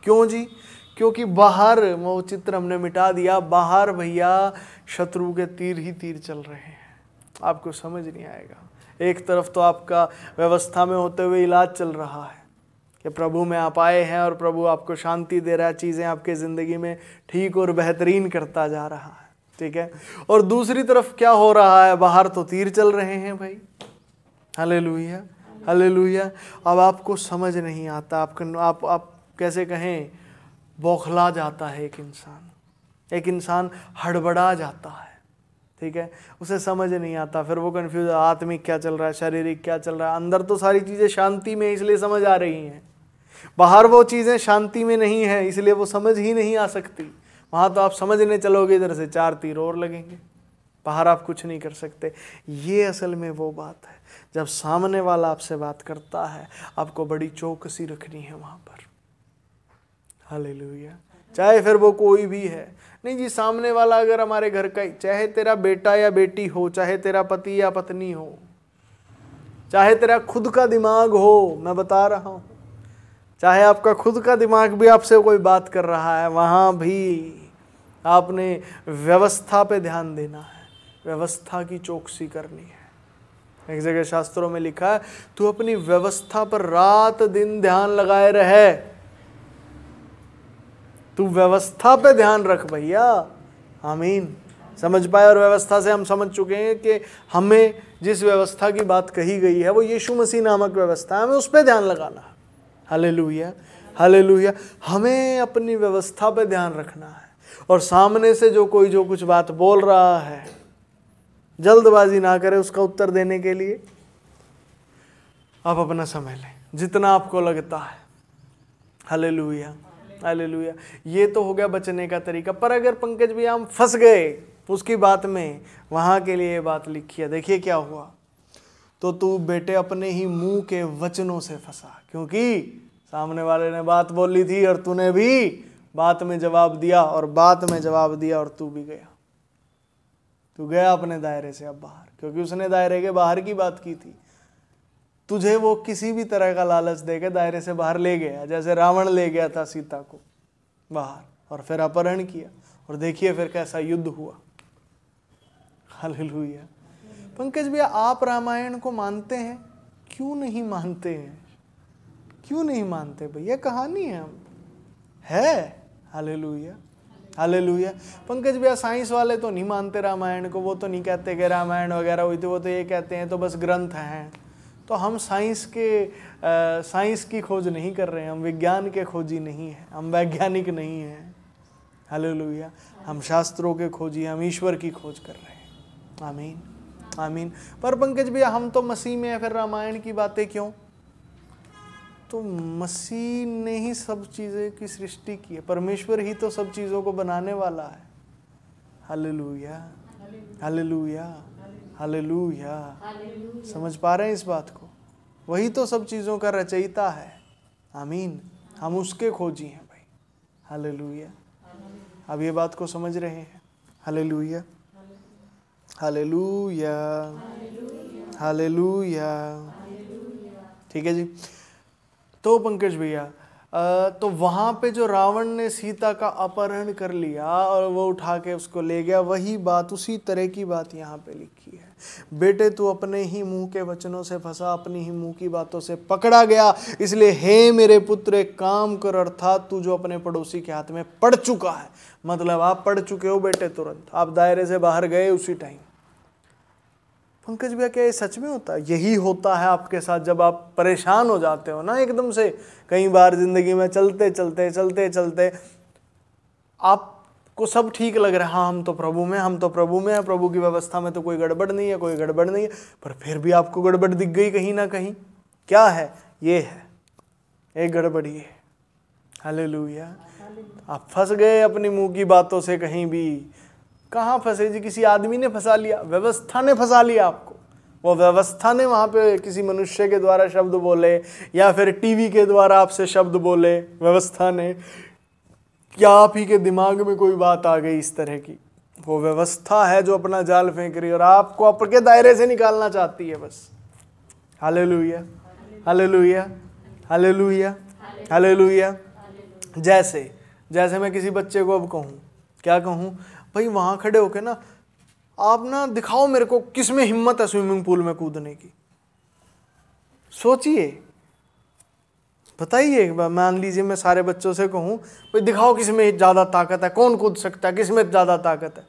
क्यों जी? क्योंकि बाहर वो चित्र हमने मिटा दिया, बाहर भैया शत्रु के तीर ही तीर चल रहे हैं, आपको समझ नहीं आएगा। एक तरफ तो आपका व्यवस्था में होते हुए इलाज चल रहा है कि प्रभु में आप आए हैं और प्रभु आपको शांति दे रहा है, चीज़ें आपके ज़िंदगी में ठीक और बेहतरीन करता जा रहा है, ठीक है। और दूसरी तरफ क्या हो रहा है, बाहर तो तीर चल रहे हैं भाई। Hallelujah, hallelujah. अब आपको समझ नहीं आता, आप कैसे कहें, बौखला जाता है एक इंसान हड़बड़ा जाता है, ठीक है। उसे समझ नहीं आता, फिर वो कंफ्यूज, आत्मिक क्या चल रहा है, शारीरिक क्या चल रहा है। अंदर तो सारी चीज़ें शांति में इसलिए समझ आ रही हैं, बाहर वो चीज़ें शांति में नहीं है, इसलिए वो समझ ही नहीं आ सकती। वहाँ तो आप समझने चलोगे इधर से 4 तीर और लगेंगे, बाहर आप कुछ नहीं कर सकते। ये असल में वो बात है, जब सामने वाला आपसे बात करता है आपको बड़ी चौकसी रखनी है वहाँ पर। हालेलुया। चाहे फिर वो कोई भी है, नहीं जी, सामने वाला अगर हमारे घर का, चाहे तेरा बेटा या बेटी हो, चाहे तेरा पति या पत्नी हो, चाहे तेरा खुद का दिमाग हो, मैं बता रहा हूँ, चाहे आपका खुद का दिमाग भी आपसे कोई बात कर रहा है, वहाँ भी आपने व्यवस्था पे ध्यान देना है, व्यवस्था की चौकसी करनी है। एक जगह शास्त्रों में लिखा है, तू अपनी व्यवस्था पर रात दिन ध्यान लगाए रहे। तू व्यवस्था पे ध्यान रख भैया। आमीन। समझ पाए? और व्यवस्था से हम समझ चुके हैं कि हमें जिस व्यवस्था की बात कही गई है वो यीशु मसीह नामक व्यवस्था है, हमें उस पर ध्यान लगाना है। Hallelujah, hallelujah. हमें अपनी व्यवस्था पे ध्यान रखना है, और सामने से जो कोई जो कुछ बात बोल रहा है, जल्दबाजी ना करें उसका उत्तर देने के लिए। आप अपना समय लें जितना आपको लगता है। Hallelujah, hallelujah. ये तो हो गया बचने का तरीका। पर अगर पंकज भैया हम फंस गए उसकी बात में, वहाँ के लिए बात लिखी है, देखिए क्या हुआ। तो तू बेटे अपने ही मुंह के वचनों से फंसा, क्योंकि सामने वाले ने बात बोली थी और तूने भी बात में जवाब दिया, और बात में जवाब दिया और तू भी गया। तू गया अपने दायरे से अब बाहर, क्योंकि उसने दायरे के बाहर की बात की थी। तुझे वो किसी भी तरह का लालच देकर दायरे से बाहर ले गया, जैसे रावण ले गया था सीता को बाहर और फिर अपहरण किया, और देखिए फिर कैसा युद्ध हुआ। हालेलुया। पंकज भैया आप रामायण को मानते हैं? क्यों नहीं मानते हैं? क्यों नहीं मानते भैया? कहानी है, हम है। Hallelujah, hallelujah. पंकज भैया साइंस वाले तो नहीं मानते रामायण को, वो तो नहीं कहते कि रामायण वगैरह हुई थी, वो तो ये कहते हैं तो बस ग्रंथ हैं। तो हम साइंस की खोज नहीं कर रहे हैं, हम विज्ञान के खोजी नहीं हैं, हम वैज्ञानिक नहीं हैं। हालेलुया। हम शास्त्रों के खोजी, हम ईश्वर की खोज कर रहे हैं। आमीन, आमीन। पर पंकज भैया हम तो मसीह में है, फिर रामायण की बातें क्यों? तो मसीह ने ही सब चीज़ें की सृष्टि की है, परमेश्वर ही तो सब चीज़ों को बनाने वाला है। Hallelujah, hallelujah, hallelujah. समझ पा रहे हैं इस बात को? वही तो सब चीज़ों का रचयिता है। आमीन। हम उसके खोजी हैं भाई। हालेलुया। अब ये बात को समझ रहे हैं? Hallelujah, hallelujah, hallelujah. ठीक है जी। तो पंकज भैया तो वहाँ पे जो रावण ने सीता का अपहरण कर लिया और वो उठा के उसको ले गया, वही बात, उसी तरह की बात यहाँ पे लिखी है। बेटे तू अपने ही मुंह के वचनों से फंसा, अपनी ही मुंह की बातों से पकड़ा गया, इसलिए हे मेरे पुत्र एक काम कर, अर्थात तू जो अपने पड़ोसी के हाथ में पड़ चुका है, मतलब आप पड़ चुके हो बेटे, तुरंत आप दायरे से बाहर गए उसी टाइम। पंकज भैया क्या ये सच में होता है? यही होता है आपके साथ जब आप परेशान हो जाते हो ना एकदम से। कई बार जिंदगी में चलते चलते चलते चलते आपको सब ठीक लग रहा है, हाँ हम तो प्रभु में, हम तो प्रभु में है, प्रभु की व्यवस्था में तो कोई गड़बड़ नहीं है, कोई गड़बड़ नहीं है, पर फिर भी आपको गड़बड़ दिख गई कहीं ना कहीं। क्या है? ये है एक गड़बड़ी है। हालेलुया। आप फंस गए अपनी मुंह की बातों से कहीं भी। कहाँ फंसे जी? किसी आदमी ने फंसा लिया, व्यवस्था ने फंसा लिया आपको। वो व्यवस्था ने वहाँ पे किसी मनुष्य के द्वारा शब्द बोले, या फिर टीवी के द्वारा आपसे शब्द बोले व्यवस्था ने, या आप ही के दिमाग में कोई बात आ गई इस तरह की। वो व्यवस्था है जो अपना जाल फेंक रही है और आपको आपके दायरे से निकालना चाहती है बस। Hallelujah, hallelujah, hallelujah, hallelujah. जैसे मैं किसी बच्चे को अब कहूँ, क्या कहूँ, भाई वहाँ खड़े होके ना आप ना दिखाओ मेरे को किस में हिम्मत है स्विमिंग पूल में कूदने की। सोचिए, बताइए। मान लीजिए मैं सारे बच्चों से कहूँ भाई दिखाओ किस में ज़्यादा ताकत है, कौन कूद सकता है, किस में ज़्यादा ताकत है।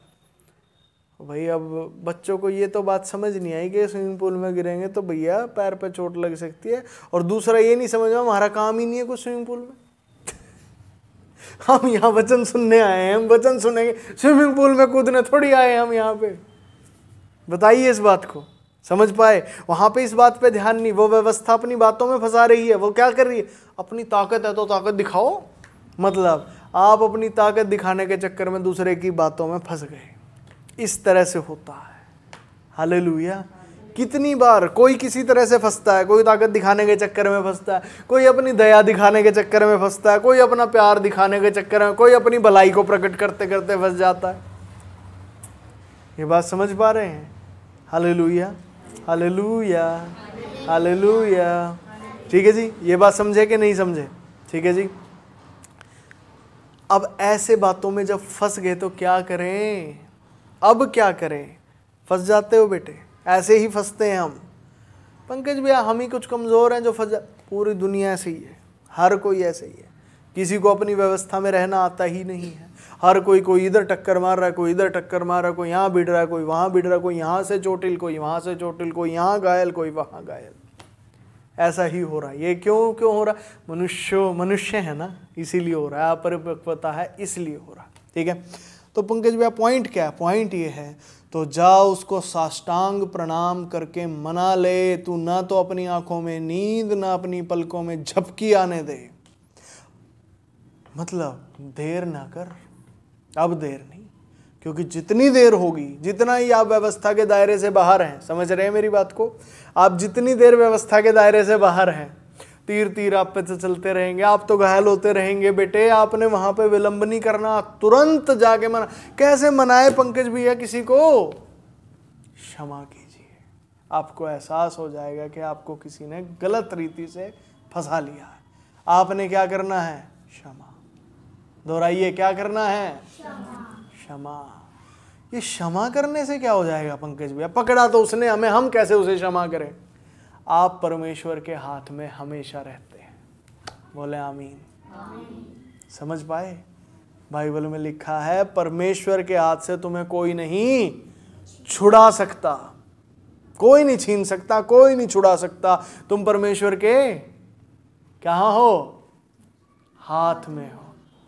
भाई अब बच्चों को ये तो बात समझ नहीं आई कि स्विमिंग पूल में गिरेंगे तो भैया पैर पे चोट लग सकती है, और दूसरा ये नहीं समझ में हमारा काम ही नहीं है कुछ स्विमिंग पूल में। हम यहाँ वचन सुनने आए हैं, हम वचन सुनेंगे, स्विमिंग पूल में कूदने थोड़ी आए हैं हम यहाँ पे। बताइए इस बात को समझ पाए? वहाँ पे इस बात पे ध्यान नहीं, वो व्यवस्था अपनी बातों में फंसा रही है। वो क्या कर रही है? अपनी ताकत है तो ताकत दिखाओ। मतलब आप अपनी ताकत दिखाने के चक्कर में दूसरे की बातों में फंस गए। इस तरह से होता है। हालेलुया। कितनी बार कोई किसी तरह से फंसता है, कोई ताकत दिखाने के चक्कर में फंसता है, कोई अपनी दया दिखाने के चक्कर में फंसता है, कोई अपना प्यार दिखाने के चक्कर में, कोई अपनी भलाई को प्रकट करते करते फंस जाता है। ये बात समझ पा रहे हैं? Hallelujah, hallelujah, hallelujah. ठीक है जी, ये बात समझे कि नहीं समझे? ठीक है जी। अब ऐसे बातों में जब फंस गए तो क्या करें? अब क्या करें? फंस जाते हो बेटे, ऐसे ही फंसते हैं हम। पंकज भैया हम ही कुछ कमज़ोर हैं जो फंस जा। पूरी दुनिया ऐसे ही है, हर कोई ऐसे ही है। किसी को अपनी व्यवस्था में रहना आता ही नहीं है। हर कोई इधर टक्कर मार रहा है, कोई इधर टक्कर मार रहा है, कोई यहाँ भिड़ रहा है, कोई वहाँ भिड़ रहा है, कोई यहाँ से चोटिल, कोई वहाँ से चोटिल, कोई यहाँ घायल, कोई वहाँ घायल। ऐसा ही हो रहा है। ये क्यों हो रहा है? मनुष्य है ना, इसीलिए हो रहा है। अपरिपक्वता है इसलिए हो रहा है। ठीक है। तो पंकज भैया पॉइंट क्या है? पॉइंट ये है, तो जाओ उसको साष्टांग प्रणाम करके मना ले। तू ना तो अपनी आंखों में नींद, ना अपनी पलकों में झपकी आने दे। मतलब देर ना कर, अब देर नहीं। क्योंकि जितनी देर होगी, जितना ही आप व्यवस्था के दायरे से बाहर हैं, समझ रहे हैं मेरी बात को? आप जितनी देर व्यवस्था के दायरे से बाहर हैं, तीर तीर आप पे तो चलते रहेंगे, आप तो घायल होते रहेंगे। बेटे आपने वहां पे विलंब नहीं करना, तुरंत जाके मना। कैसे मनाए पंकज भैया किसी को? क्षमा कीजिए। आपको एहसास हो जाएगा कि आपको किसी ने गलत रीति से फंसा लिया है। आपने क्या करना है? क्षमा। दोहराइए, क्या करना है? क्षमा। ये क्षमा करने से क्या हो जाएगा पंकज भैया? पकड़ा तो उसने हमें, हम कैसे उसे क्षमा करें? आप परमेश्वर के हाथ में हमेशा रहते हैं। बोले आमीन। समझ पाए? बाइबल में लिखा है परमेश्वर के हाथ से तुम्हें कोई नहीं छुड़ा सकता, कोई नहीं छीन सकता, कोई नहीं छुड़ा सकता। तुम परमेश्वर के कहाँ हो? हाथ में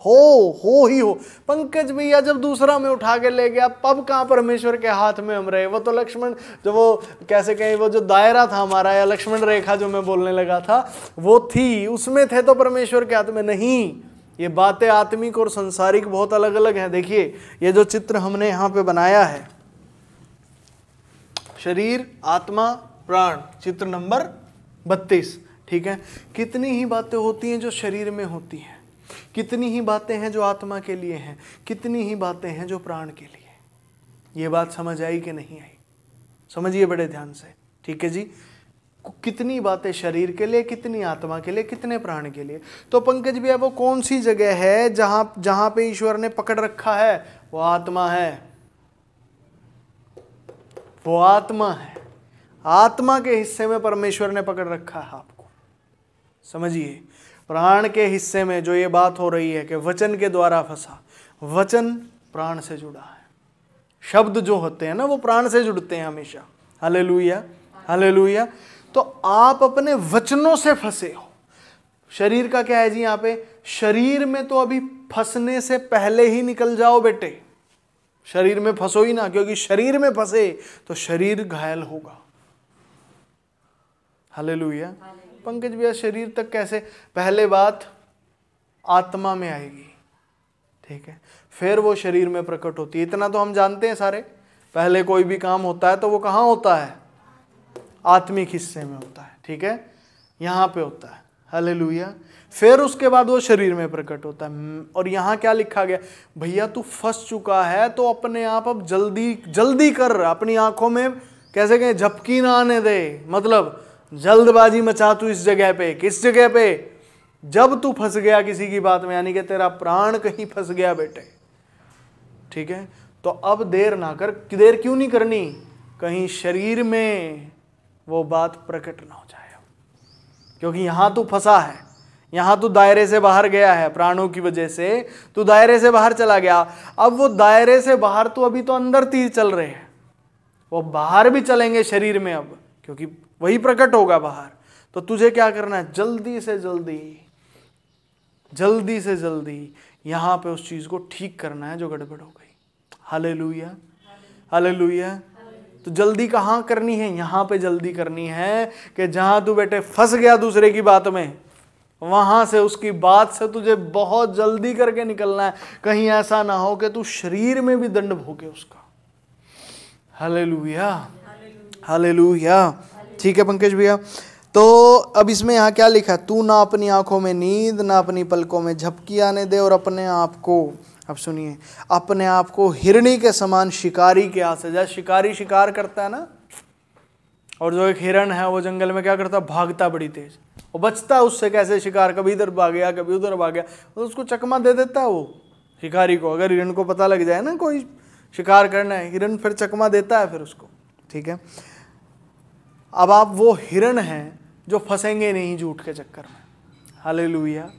हो ही हो। पंकज भैया जब दूसरा में उठा के ले गया, अब कहाँ परमेश्वर के हाथ में हम रहे? वो तो लक्ष्मण, जो वो कैसे कहें, वो जो दायरा था हमारा, या लक्ष्मण रेखा जो मैं बोलने लगा था, वो थी, उसमें थे तो परमेश्वर के हाथ में नहीं। ये बातें आत्मिक और संसारिक बहुत अलग अलग हैं। देखिए ये जो चित्र हमने यहाँ पे बनाया है, शरीर, आत्मा, प्राण, चित्र नंबर 32। ठीक है। कितनी ही बातें होती हैं जो शरीर में होती हैं, कितनी ही बातें हैं जो आत्मा के लिए हैं, कितनी ही बातें हैं जो प्राण के लिए। ये बात समझ आई कि नहीं आई? समझिए बड़े ध्यान से। ठीक है जी। कितनी बातें शरीर के लिए, कितनी आत्मा के लिए, कितने प्राण के लिए। तो पंकज भैया वो कौन सी जगह है जहां पे ईश्वर ने पकड़ रखा है? वो आत्मा है, वो आत्मा है। आत्मा के हिस्से में परमेश्वर ने पकड़ रखा है आपको। समझिए, प्राण के हिस्से में जो ये बात हो रही है कि वचन के द्वारा फंसा, वचन प्राण से जुड़ा है। शब्द जो होते हैं ना वो प्राण से जुड़ते हैं हमेशा। Hallelujah, hallelujah. तो आप अपने वचनों से फंसे हो। शरीर का क्या है जी यहाँ पे? शरीर में तो अभी फंसने से पहले ही निकल जाओ बेटे, शरीर में फंसो ही ना, क्योंकि शरीर में फंसे तो शरीर घायल होगा। हालेलुया। पंकज भैया शरीर तक कैसे? पहले बात आत्मा में आएगी, ठीक है, फिर वो शरीर में प्रकट होती है। इतना तो हम जानते हैं सारे। पहले कोई भी काम होता है तो वो कहाँ होता है? आत्मिक हिस्से में होता है, ठीक है, यहाँ पे होता है। हालेलुया। फिर उसके बाद वो शरीर में प्रकट होता है। और यहाँ क्या लिखा गया? भैया तू फंस चुका है तो अपने आप अब जल्दी जल्दी कर, अपनी आंखों में कैसे कहें झपकी ना आने दे, मतलब जल्दबाजी मचा तू इस जगह पे। किस जगह पे? जब तू फंस गया किसी की बात में, यानी कि तेरा प्राण कहीं फंस गया बेटे, ठीक है, तो अब देर ना कर। देर क्यों नहीं करनी? कहीं शरीर में वो बात प्रकट ना हो जाए, क्योंकि यहां तू फंसा है, यहां तू दायरे से बाहर गया है, प्राणों की वजह से तू दायरे से बाहर चला गया। अब वो दायरे से बाहर, तो अभी तो अंदर तीर चल रहे हैं, वो बाहर भी चलेंगे शरीर में अब, क्योंकि वही प्रकट होगा बाहर। तो तुझे क्या करना है? जल्दी से जल्दी, जल्दी से जल्दी यहां पे उस चीज को ठीक करना है जो गड़बड़ हो गई। Hallelujah, hallelujah. तो जल्दी कहाँ करनी है? यहाँ पे जल्दी करनी है कि जहाँ तू बेटे फंस गया दूसरे की बात में, वहां से उसकी बात से तुझे बहुत जल्दी करके निकलना है। कहीं ऐसा ना हो कि तू शरीर में भी दंड भोगे उसका। Hallelujah, hallelujah. ठीक है पंकज भैया। तो अब इसमें यहाँ क्या लिखा है? तू ना अपनी आंखों में नींद, ना अपनी पलकों में झपकी आने दे, और अपने आप को, अब सुनिए, अपने आप को हिरणी के समान शिकारी के हाथ से, जैसे शिकारी शिकार करता है ना, और जो एक हिरण है वो जंगल में क्या करता है? भागता बड़ी तेज, वो बचता है उससे कैसे? शिकार कभी इधर भाग गया कभी उधर भाग गया, तो उसको चकमा दे देता है वो शिकारी को। अगर हिरण को पता लग जाए ना कोई शिकार करना है, हिरण फिर चकमा देता है फिर उसको, ठीक है। अब आप वो हिरण हैं जो फंसेंगे नहीं झूठ के चक्कर में। Hallelujah,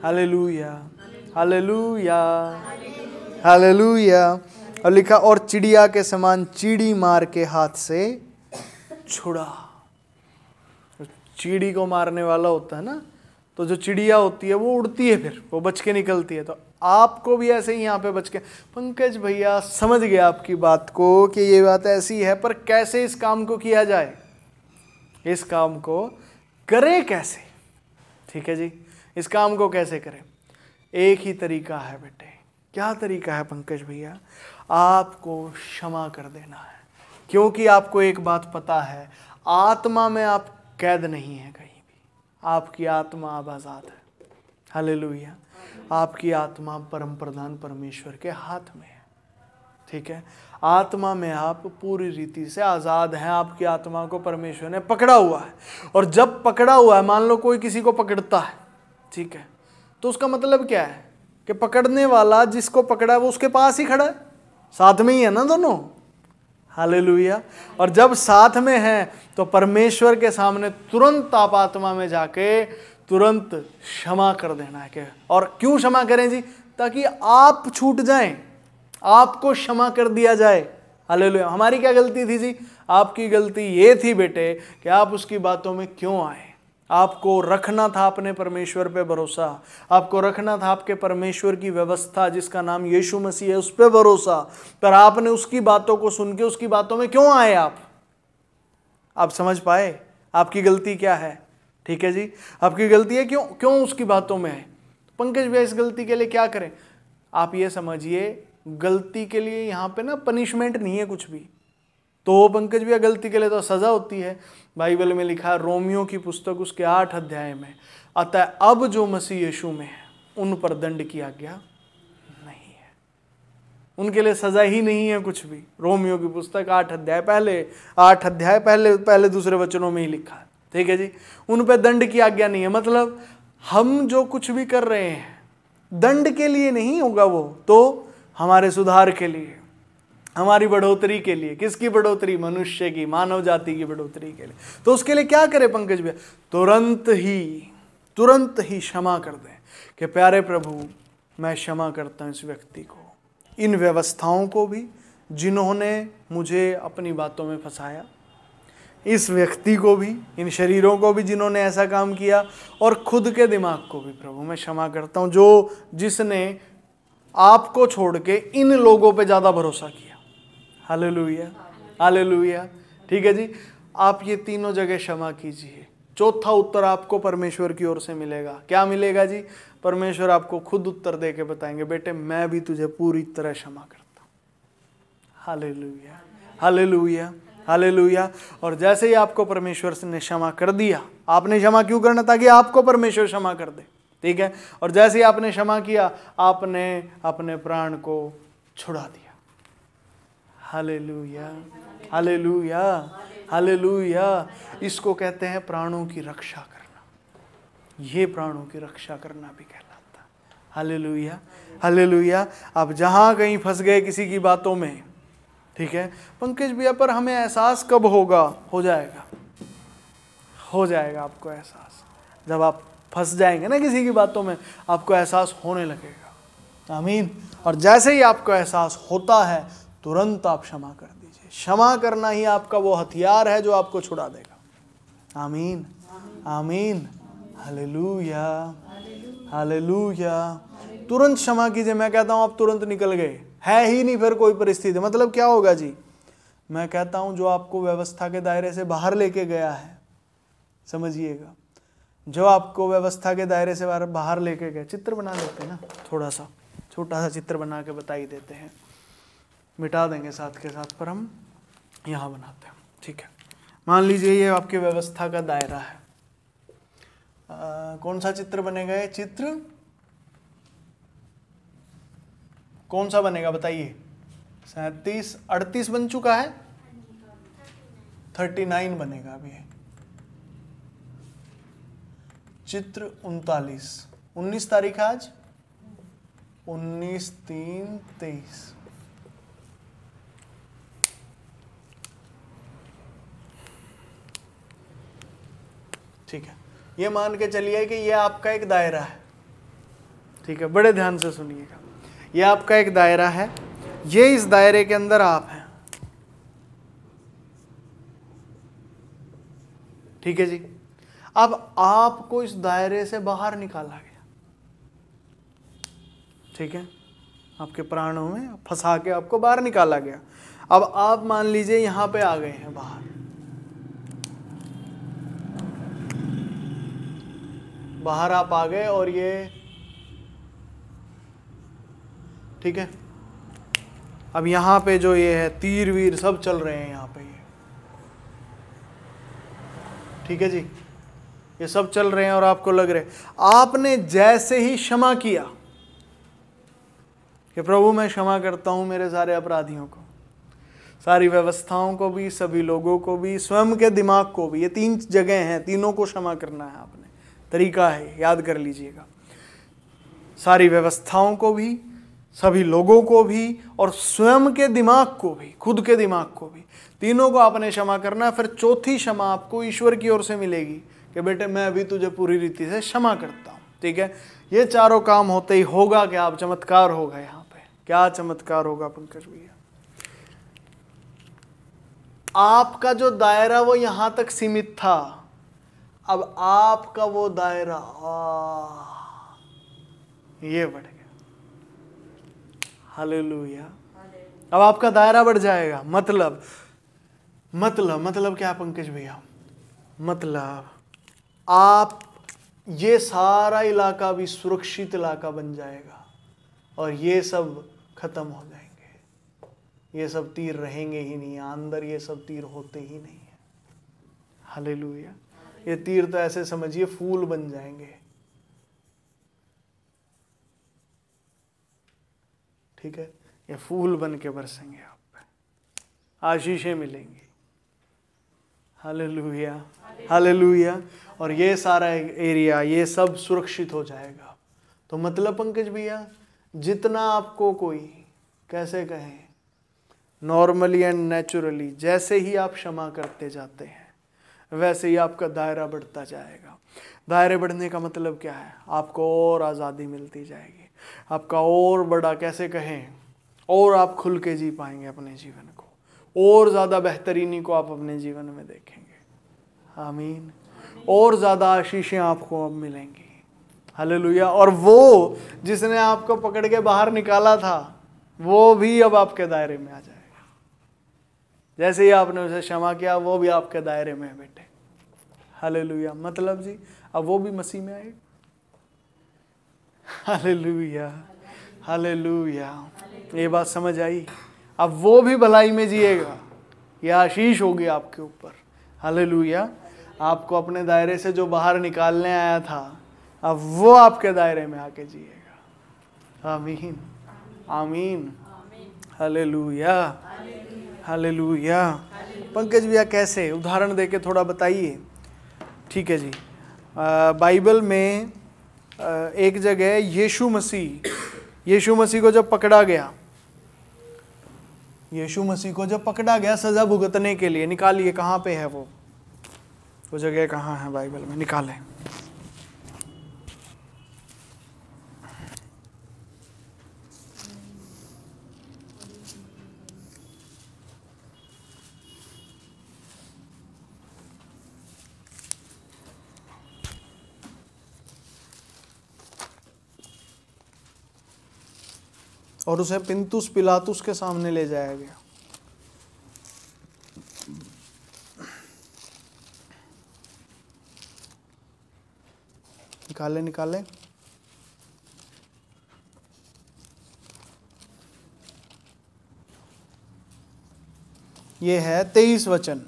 hallelujah, hallelujah, hallelujah. और लिखा, और चिड़िया के समान चीड़ी मार के हाथ से छुड़ा। चीड़ी को मारने वाला होता है ना, तो जो चिड़िया होती है वो उड़ती है, फिर वो बच के निकलती है। तो आपको भी ऐसे ही यहाँ पे बच के। पंकज भैया समझ गया आपकी बात को कि ये बात ऐसी है, पर कैसे इस काम को किया जाए? इस काम को करे कैसे? ठीक है जी, इस काम को कैसे करें? एक ही तरीका है बेटे। क्या तरीका है पंकज भैया? आपको क्षमा कर देना है, क्योंकि आपको एक बात पता है, आत्मा में आप कैद नहीं है कहीं भी। आपकी आत्मा अब आज़ाद है। हालेलुया। आपकी आत्मा परम प्रधान परमेश्वर के हाथ में है, ठीक है। आत्मा में आप पूरी रीति से आज़ाद हैं। आपकी आत्मा को परमेश्वर ने पकड़ा हुआ है, और जब पकड़ा हुआ है, मान लो कोई किसी को पकड़ता है, ठीक है, तो उसका मतलब क्या है कि पकड़ने वाला जिसको पकड़ा है वो उसके पास ही खड़ा है, साथ में ही है ना दोनों। हालेलुया। और जब साथ में है तो परमेश्वर के सामने तुरंत आप आत्मा में जाके तुरंत क्षमा कर देना है। और क्यों क्षमा करें जी? ताकि आप छूट जाएं, आपको क्षमा कर दिया जाए। हालेलुया। हमारी क्या गलती थी जी? आपकी गलती ये थी बेटे कि आप उसकी बातों में क्यों आए। आपको रखना था अपने परमेश्वर पे भरोसा, आपको रखना था आपके परमेश्वर की व्यवस्था जिसका नाम यीशु मसीह है उस पे भरोसा, पर आपने उसकी बातों को सुन के उसकी बातों में क्यों आए? आप समझ पाए आपकी गलती क्या है? ठीक है जी, आपकी गलती है क्यों उसकी बातों में आए। पंकज भैया इस गलती के लिए क्या करें? आप ये समझिए, गलती के लिए यहाँ पे ना पनिशमेंट नहीं है कुछ भी। तो पंकज भैया गलती के लिए तो सज़ा होती है। बाइबल में लिखा है, रोमियो की पुस्तक उसके 8 अध्याय में, अतः अब जो मसीह यीशु में है उन पर दंड की आज्ञा नहीं है। उनके लिए सज़ा ही नहीं है कुछ भी। रोमियो की पुस्तक 8 अध्याय पहले दूसरे वचनों में ही लिखा है, ठीक है जी। उन पर दंड की आज्ञा नहीं है, मतलब हम जो कुछ भी कर रहे हैं दंड के लिए नहीं होगा, वो तो हमारे सुधार के लिए, हमारी बढ़ोतरी के लिए। किसकी बढ़ोतरी? मनुष्य की, मानव जाति की बढ़ोतरी के लिए। तो उसके लिए क्या करें पंकज भैया? तुरंत ही क्षमा कर दें कि प्यारे प्रभु मैं क्षमा करता हूं इस व्यक्ति को, इन व्यवस्थाओं को भी जिन्होंने मुझे अपनी बातों में फंसाया, इस व्यक्ति को भी, इन शरीरों को भी जिन्होंने ऐसा काम किया, और खुद के दिमाग को भी प्रभु मैं क्षमा करता हूं, जो जिसने आपको छोड़ के इन लोगों पे ज्यादा भरोसा किया। Hallelujah, hallelujah. ठीक है जी, आप ये तीनों जगह क्षमा कीजिए। चौथा उत्तर आपको परमेश्वर की ओर से मिलेगा। क्या मिलेगा जी? परमेश्वर आपको खुद उत्तर दे के बताएंगे, बेटे मैं भी तुझे पूरी तरह क्षमा करता हूं। Hallelujah, hallelujah, hallelujah. और जैसे ही आपको परमेश्वर ने क्षमा कर दिया, आपने क्षमा क्यों करना? ताकि आपको परमेश्वर क्षमा कर दे। ठीक है, और जैसे ही आपने क्षमा किया, आपने अपने प्राण को छुड़ा दिया। Hallelujah, hallelujah, hallelujah. इसको कहते हैं प्राणों की रक्षा करना। ये प्राणों की रक्षा करना भी कहलाता है। Hallelujah, hallelujah. अब जहां कहीं फंस गए किसी की बातों में, ठीक है पंकज भैया, पर हमें एहसास कब होगा? हो जाएगा, हो जाएगा आपको एहसास। जब आप फंस जाएंगे ना किसी की बातों में, आपको एहसास होने लगेगा। आमीन। और जैसे ही आपको एहसास होता है, तुरंत आप क्षमा कर दीजिए। क्षमा करना ही आपका वो हथियार है जो आपको छुड़ा देगा। आमीन, आमीन, हालेलुया, हालेलुया। तुरंत क्षमा कीजिए। मैं कहता हूं आप तुरंत निकल गए, है ही नहीं फिर कोई परिस्थिति। मतलब क्या होगा जी? मैं कहता हूं जो आपको व्यवस्था के दायरे से बाहर लेके गया है, समझिएगा, जो आपको व्यवस्था के दायरे से बाहर लेके गए। चित्र बना लेते हैं ना, थोड़ा सा छोटा सा चित्र बना के बता ही देते हैं, मिटा देंगे साथ के साथ, पर हम यहाँ बनाते हैं। ठीक है, मान लीजिए ये आपकी व्यवस्था का दायरा है। कौन सा चित्र बनेगा? ये चित्र कौन सा बनेगा बताइए? 37, 38 बन चुका है, 39 बनेगा अभी। चित्र 39, 19 तारीख आज, 19/3/23। ठीक है, ये मान के चलिए कि ये आपका एक दायरा है। ठीक है, बड़े ध्यान से सुनिएगा। ये आपका एक दायरा है, ये इस दायरे के अंदर आप हैं। ठीक है जी। अब आपको इस दायरे से बाहर निकाला गया। ठीक है, आपके प्राणों में फंसा के आपको बाहर निकाला गया। अब आप मान लीजिए यहां पे आ गए हैं बाहर। बाहर आप आ गए और ये ठीक है, अब यहाँ पे जो ये है तीर वीर सब चल रहे हैं यहाँ पे, ये ठीक है जी, ये सब चल रहे हैं और आपको लग रहे, आपने जैसे ही क्षमा किया कि प्रभु मैं क्षमा करता हूँ मेरे सारे अपराधियों को, सारी व्यवस्थाओं को भी, सभी लोगों को भी, स्वयं के दिमाग को भी, ये 3 जगह हैं, तीनों को क्षमा करना है आपने। तरीका है, याद कर लीजिएगा। सारी व्यवस्थाओं को भी, सभी लोगों को भी, और स्वयं के दिमाग को भी, खुद के दिमाग को भी, तीनों को आपने क्षमा करना है। फिर चौथी क्षमा आपको ईश्वर की ओर से मिलेगी कि बेटे मैं भी तुझे पूरी रीति से क्षमा करता हूँ। ठीक है, ये चारों काम होते ही होगा क्या? आप चमत्कार होगा यहाँ पे। क्या चमत्कार होगा पंकज भैया? आपका जो दायरा वो यहां तक सीमित था, अब आपका वो दायरा ये बढ़ गया। हालेलुया। अब आपका दायरा बढ़ जाएगा। मतलब क्या पंकज भैया? मतलब आप ये सारा इलाका भी सुरक्षित इलाका बन जाएगा और ये सब खत्म हो जाएंगे। ये सब तीर रहेंगे ही नहीं, अंदर ये सब तीर होते ही नहीं है। हालेलुया। ये तीर तो ऐसे समझिए फूल बन जाएंगे। ठीक है, ये फूल बन के बरसेंगे आप पे, आशीषें मिलेंगी। Hallelujah, hallelujah. और ये सारा एरिया ये सब सुरक्षित हो जाएगा। तो मतलब पंकज भैया, जितना आपको कोई कैसे कहें, नॉर्मली एंड नेचुरली जैसे ही आप क्षमा करते जाते हैं वैसे ही आपका दायरा बढ़ता जाएगा। दायरे बढ़ने का मतलब क्या है? आपको और आज़ादी मिलती जाएगी, आपका और बड़ा कैसे कहें, और आप खुल के जी पाएंगे अपने जीवन को, और ज़्यादा बेहतरीनी को आप अपने जीवन में देखेंगे। आमीन। और ज़्यादा आशीषें आपको अब मिलेंगी। हालेलुया। और वो जिसने आपको पकड़ के बाहर निकाला था वो भी अब आपके दायरे में आ जाएगा। जैसे ही आपने उसे क्षमा किया वो भी आपके दायरे में है बेटे। हालेलुया। मतलब जी अब वो भी मसीह में आएगा। Hallelujah, hallelujah. ये बात समझ आई? अब वो भी भलाई में जिएगा। यह आशीष होगी आपके ऊपर। हालेलुया। आपको अपने दायरे से जो बाहर निकालने आया था अब वो आपके दायरे में आके जिएगा। आमीन, आमीन, हालेलुया, हालेलुया। पंकज भैया कैसे, उदाहरण देके थोड़ा बताइए। ठीक है जी। बाइबल में एक जगह यीशु मसीह को जब पकड़ा गया, यीशु मसीह को जब पकड़ा गया सजा भुगतने के लिए, निकालिए कहाँ पे है वो जगह कहाँ है बाइबल में, निकालें। और उसे पिंतुस पिलातुस के सामने ले जाया गया। निकाले। ये है 23 वचन।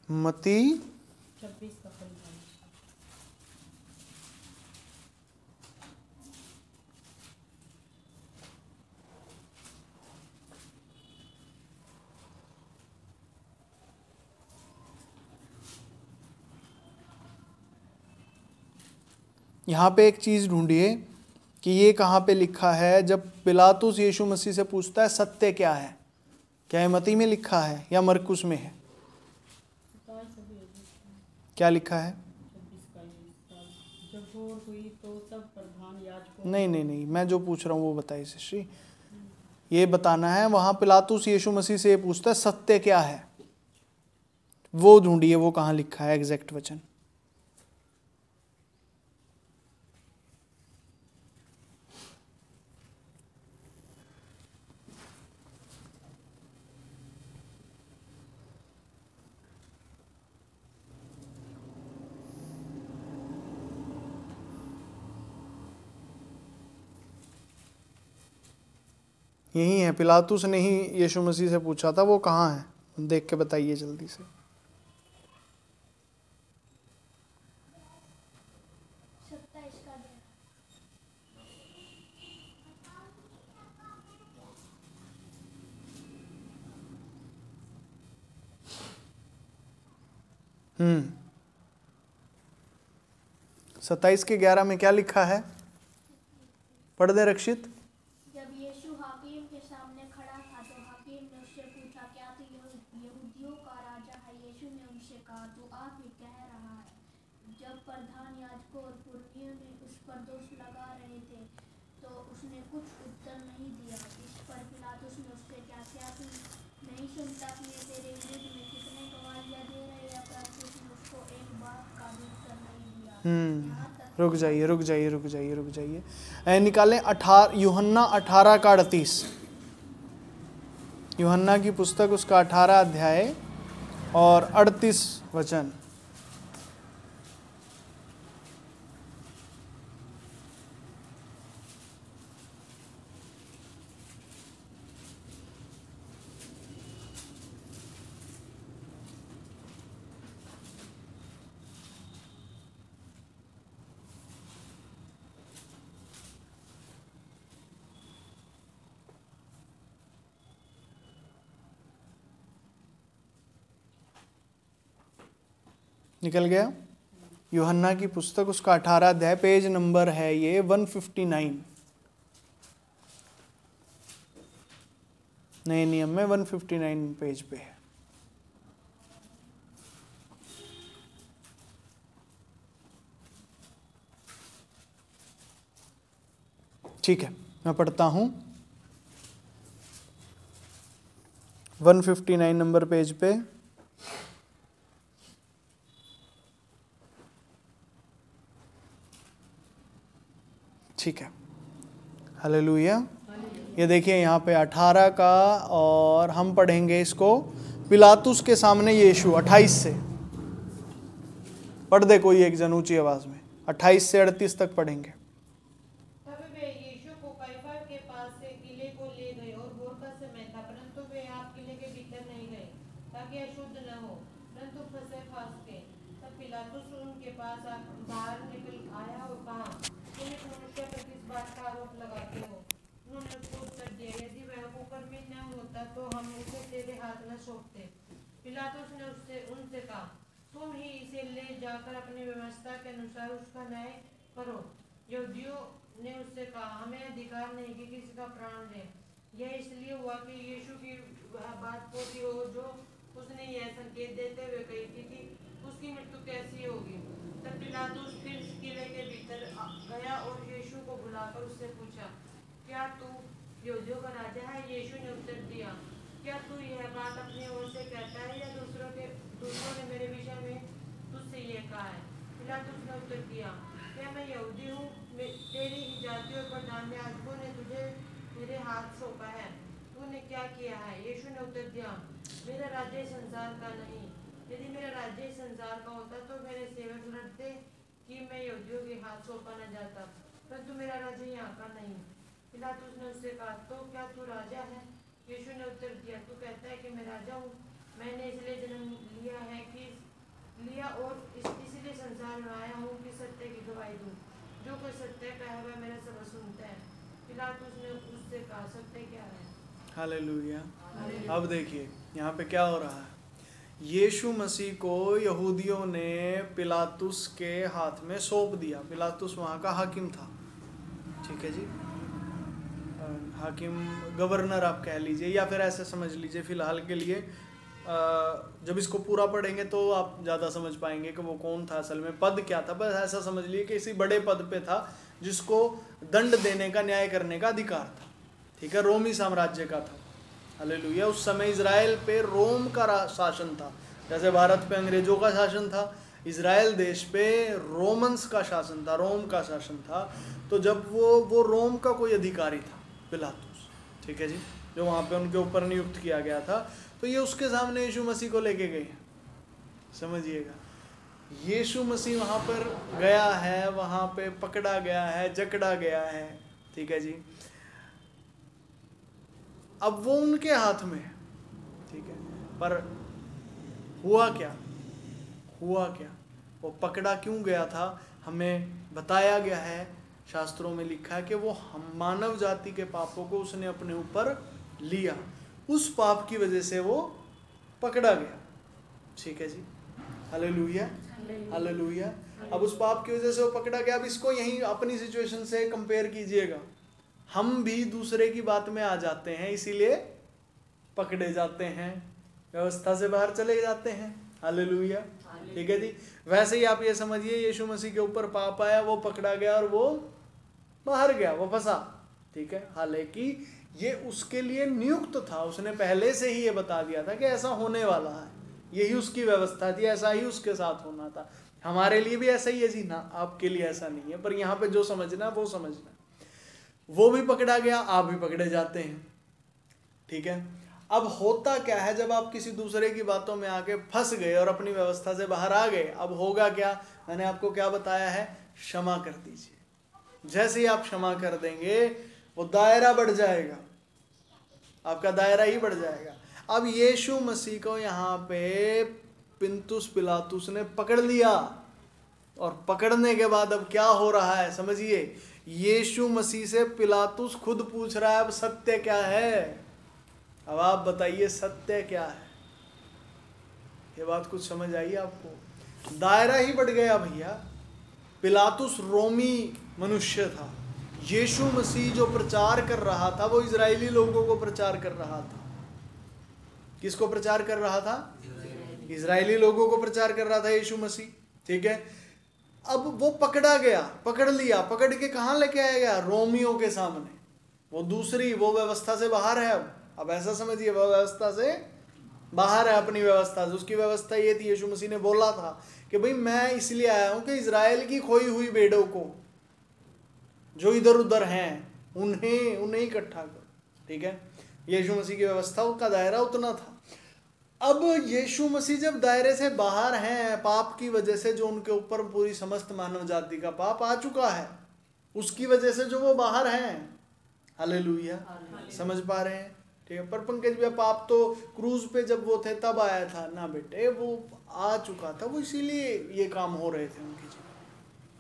मती 26 का 45। यहाँ पे एक चीज़ ढूंढिए कि ये कहाँ पे लिखा है। जब पिलातुस यीशु मसीह से पूछता है सत्य क्या है, क्या ये मती में लिखा है या मरकुस में है? क्या लिखा है? जब भोर हुई तो सब प्रधान याजकों, नहीं, मैं जो पूछ रहा हूँ वो बताइए श्री। ये बताना है, वहाँ पिलातुस यीशु मसीह से ये पूछता है सत्य क्या है, वो ढूंढिए वो कहाँ लिखा है एग्जैक्ट वचन। यही है, पिलातुस ने ही यीशु मसीह से पूछा था, वो कहाँ है देख के बताइए जल्दी से। 27 का दे। 27 के 11 में क्या लिखा है? पढ़ दे रक्षित। जब यीशु हाकिम के सामने खड़ा था तो हाकिम ने उससे पूछा, क्या तू यहूदियों का राजा है? यीशु ने उनसे कहा, तू आप ही कह रहा है। जब प्रधान याजकों और पुरनियों ने उस पर दोष लगा रहे थे तो उसने कुछ उत्तर नहीं दिया। इस पर पिलातुस ने उससे क्या तू नहीं सुनता कि ये तेरे विरुद्ध में कितने गवाहियां दे रहे हैं? परंतु उसने उसको एक बात का भी उत्तर नहीं दिया। रुक जाइए। निकालें यूहन्ना 18 का 38। यूहन्ना की पुस्तक उसका 18 अध्याय और 38 वचन। निकल गया? यूहन्ना की पुस्तक उसका 18 अध्याय, पेज नंबर है ये 159। नए नियम में 159 पेज पे है। ठीक है, मैं पढ़ता हूँ 159 नंबर पेज पे। ठीक है, हालेलुया। ये देखिए यहाँ पे 18 का, और हम पढ़ेंगे इसको पिलातुस के सामने यीशु 28 से। पढ़ दे कोई एक जन ऊंची आवाज में, 28 से 38 तक पढ़ेंगे। तब वे यीशु को कैफा के पास से किले को ले गए और भोर का समय था, परंतु वे आप किले के भीतर नहीं गए ताकि अशुद्ध न हो, परंतु फंसे फांसते। तब पिलातुस उनके पास बाहर निकल आया और कहा, तुम इस मनुष्य पर किस बात का आरोप लगाते हो? उन्होंने उसको उत्तर दिया, यदि वह कुकर्मी न होता तो हम उसे तेरे हाथ न सौंपते। पिलातुस ने उनसे कहा, तुम ही इसे ले जाकर अपनी व्यवस्था के अनुसार उसका न्याय करो। यहूदियों ने उससे कहा, हमें अधिकार नहीं कि किसी का प्राण लें। यह इसलिए हुआ कि यीशु की वह बात पूरी हो जो उसने यह संकेत देते हुए कही थी कि उसकी मृत्यु कैसी होगी। तब पिलातुस फिर किले के भीतर गया और यीशु को बुलाकर उससे पूछा, क्या तू यहूदियों का राजा है? यीशु ने उत्तर दिया, क्या तू यह बात अपनी ओर से कहता है या दूसरों ने मेरे विषय में तुझसे यह कहा है? पिलातुस ने उत्तर दिया, क्या मैं यहूदी हूँ? तेरी ही जाति और प्रधान याजकों ने तुझे मेरे हाथ सौंपा है। तूने क्या किया है? यीशु ने उत्तर दिया, मेरा राज्य इस संसार का नहीं। यदि मेरा राज्य इस संसार का होता तो मेरे सेवक लड़ते कि मैं यहूदियों के हाथ सौंपा न जाता, परंतु मेरा राज्य यहाँ का नहीं। पिलातुस ने उससे कहा, तो क्या तू राजा है? यीशु ने उत्तर दिया, तू कहता है कि मैं राजा हूँ। मैंने इसलिए जन्म लिया और इसलिए संसार में आया हूँ कि सत्य की गवाही दूँ। जो कोई सत्य का है वह मेरा सब सुनता है। पिलातुस ने उससे कहा, सत्य क्या है? हालेलुया। अब देखिए यहाँ पे क्या हो रहा है। यीशु मसीह को यहूदियों ने पिलातुस के हाथ में सौंप दिया। पिलातुस वहाँ का हाकिम था, ठीक है जी, हाकिम, गवर्नर आप कह लीजिए, या फिर ऐसे समझ लीजिए फिलहाल के लिए। जब इसको पूरा पढ़ेंगे तो आप ज़्यादा समझ पाएंगे कि वो कौन था, असल में पद क्या था। बस ऐसा समझ लिए कि किसी बड़े पद पे था जिसको दंड देने का, न्याय करने का अधिकार था, ठीक है, रोमी साम्राज्य का था। हालेलुया। उस समय इजराइल पे रोम का शासन था, जैसे भारत पे अंग्रेजों का शासन था, इजराइल देश पे रोमन्स का शासन था, रोम का शासन था। तो जब वो रोम का कोई अधिकारी था पिलातुस, ठीक है जी, जो वहाँ पे उनके ऊपर नियुक्त किया गया था, तो ये उसके सामने यीशु मसीह को लेके गए। समझिएगा, यीशु मसीह वहाँ पर गया है, वहाँ पे पकड़ा गया है, जकड़ा गया है, ठीक है जी। अब वो उनके हाथ में है, ठीक है, पर हुआ क्या, वो पकड़ा क्यों गया था? हमें बताया गया है, शास्त्रों में लिखा है कि वो हम मानव जाति के पापों को उसने अपने ऊपर लिया, उस पाप की वजह से वो पकड़ा गया, ठीक है जी। Hallelujah, hallelujah. अब उस पाप की वजह से वो पकड़ा गया। अब इसको यहीं अपनी सिचुएशन से कंपेयर कीजिएगा। हम भी दूसरे की बात में आ जाते हैं, इसीलिए पकड़े जाते हैं, व्यवस्था से बाहर चले जाते हैं। हालेलुया, ठीक है जी। वैसे ही आप ये समझिए, यीशु मसीह के ऊपर पाप आया, वो पकड़ा गया और वो बाहर गया, वो फंसा, ठीक है। हालांकि ये उसके लिए नियुक्त था, उसने पहले से ही ये बता दिया था कि ऐसा होने वाला है, यही उसकी व्यवस्था थी, ऐसा ही उसके साथ होना था। हमारे लिए भी ऐसा ही है जी ना, आपके लिए ऐसा नहीं है, पर यहाँ पे जो समझना वो समझना। वो भी पकड़ा गया, आप भी पकड़े जाते हैं, ठीक है। अब होता क्या है, जब आप किसी दूसरे की बातों में आके फंस गए और अपनी व्यवस्था से बाहर आ गए, अब होगा क्या? मैंने आपको क्या बताया है, क्षमा कर दीजिए। जैसे ही आप क्षमा कर देंगे, वो दायरा बढ़ जाएगा, आपका दायरा ही बढ़ जाएगा। अब यीशु मसीह को यहाँ पे पिंतुस पिलातुस ने पकड़ लिया, और पकड़ने के बाद अब क्या हो रहा है समझिए। यीशु मसीह से पिलातुस खुद पूछ रहा है, अब सत्य क्या है? अब आप बताइए सत्य क्या है? ये बात कुछ समझ आई आपको? दायरा ही बढ़ गया भैया। पिलातुस रोमी मनुष्य था, यीशु मसीह जो प्रचार कर रहा था वो इजरायली लोगों को प्रचार कर रहा था। किसको प्रचार कर रहा था? इजरायली लोगों को प्रचार कर रहा था यीशु मसीह, ठीक है। अब वो पकड़ा गया, पकड़ लिया, पकड़ के कहाँ लेके आया गया? रोमियों के सामने। वो दूसरी, वो व्यवस्था से बाहर है। अब ऐसा समझिए, वो व्यवस्था से बाहर है, अपनी व्यवस्था से। उसकी व्यवस्था ये थी, यीशु मसीह ने बोला था कि भाई मैं इसलिए आया हूं कि इजराइल की खोई हुई भेड़ों को, जो इधर उधर हैं, उन्हें इकट्ठा करो। ठीक है, यीशु मसीह की व्यवस्था का दायरा उतना था। अब यीशु मसीह जब दायरे से बाहर हैं, पाप की वजह से जो उनके ऊपर पूरी समस्त मानव जाति का पाप आ चुका है, उसकी वजह से जो वो बाहर हैं, हालेलुया, समझ पा रहे हैं? ठीक है। पर पंकज भैया, पाप तो क्रूज पे जब वो थे तब आया था ना बेटे, वो आ चुका था, वो इसीलिए ये काम हो रहे थे उनकी जीवन।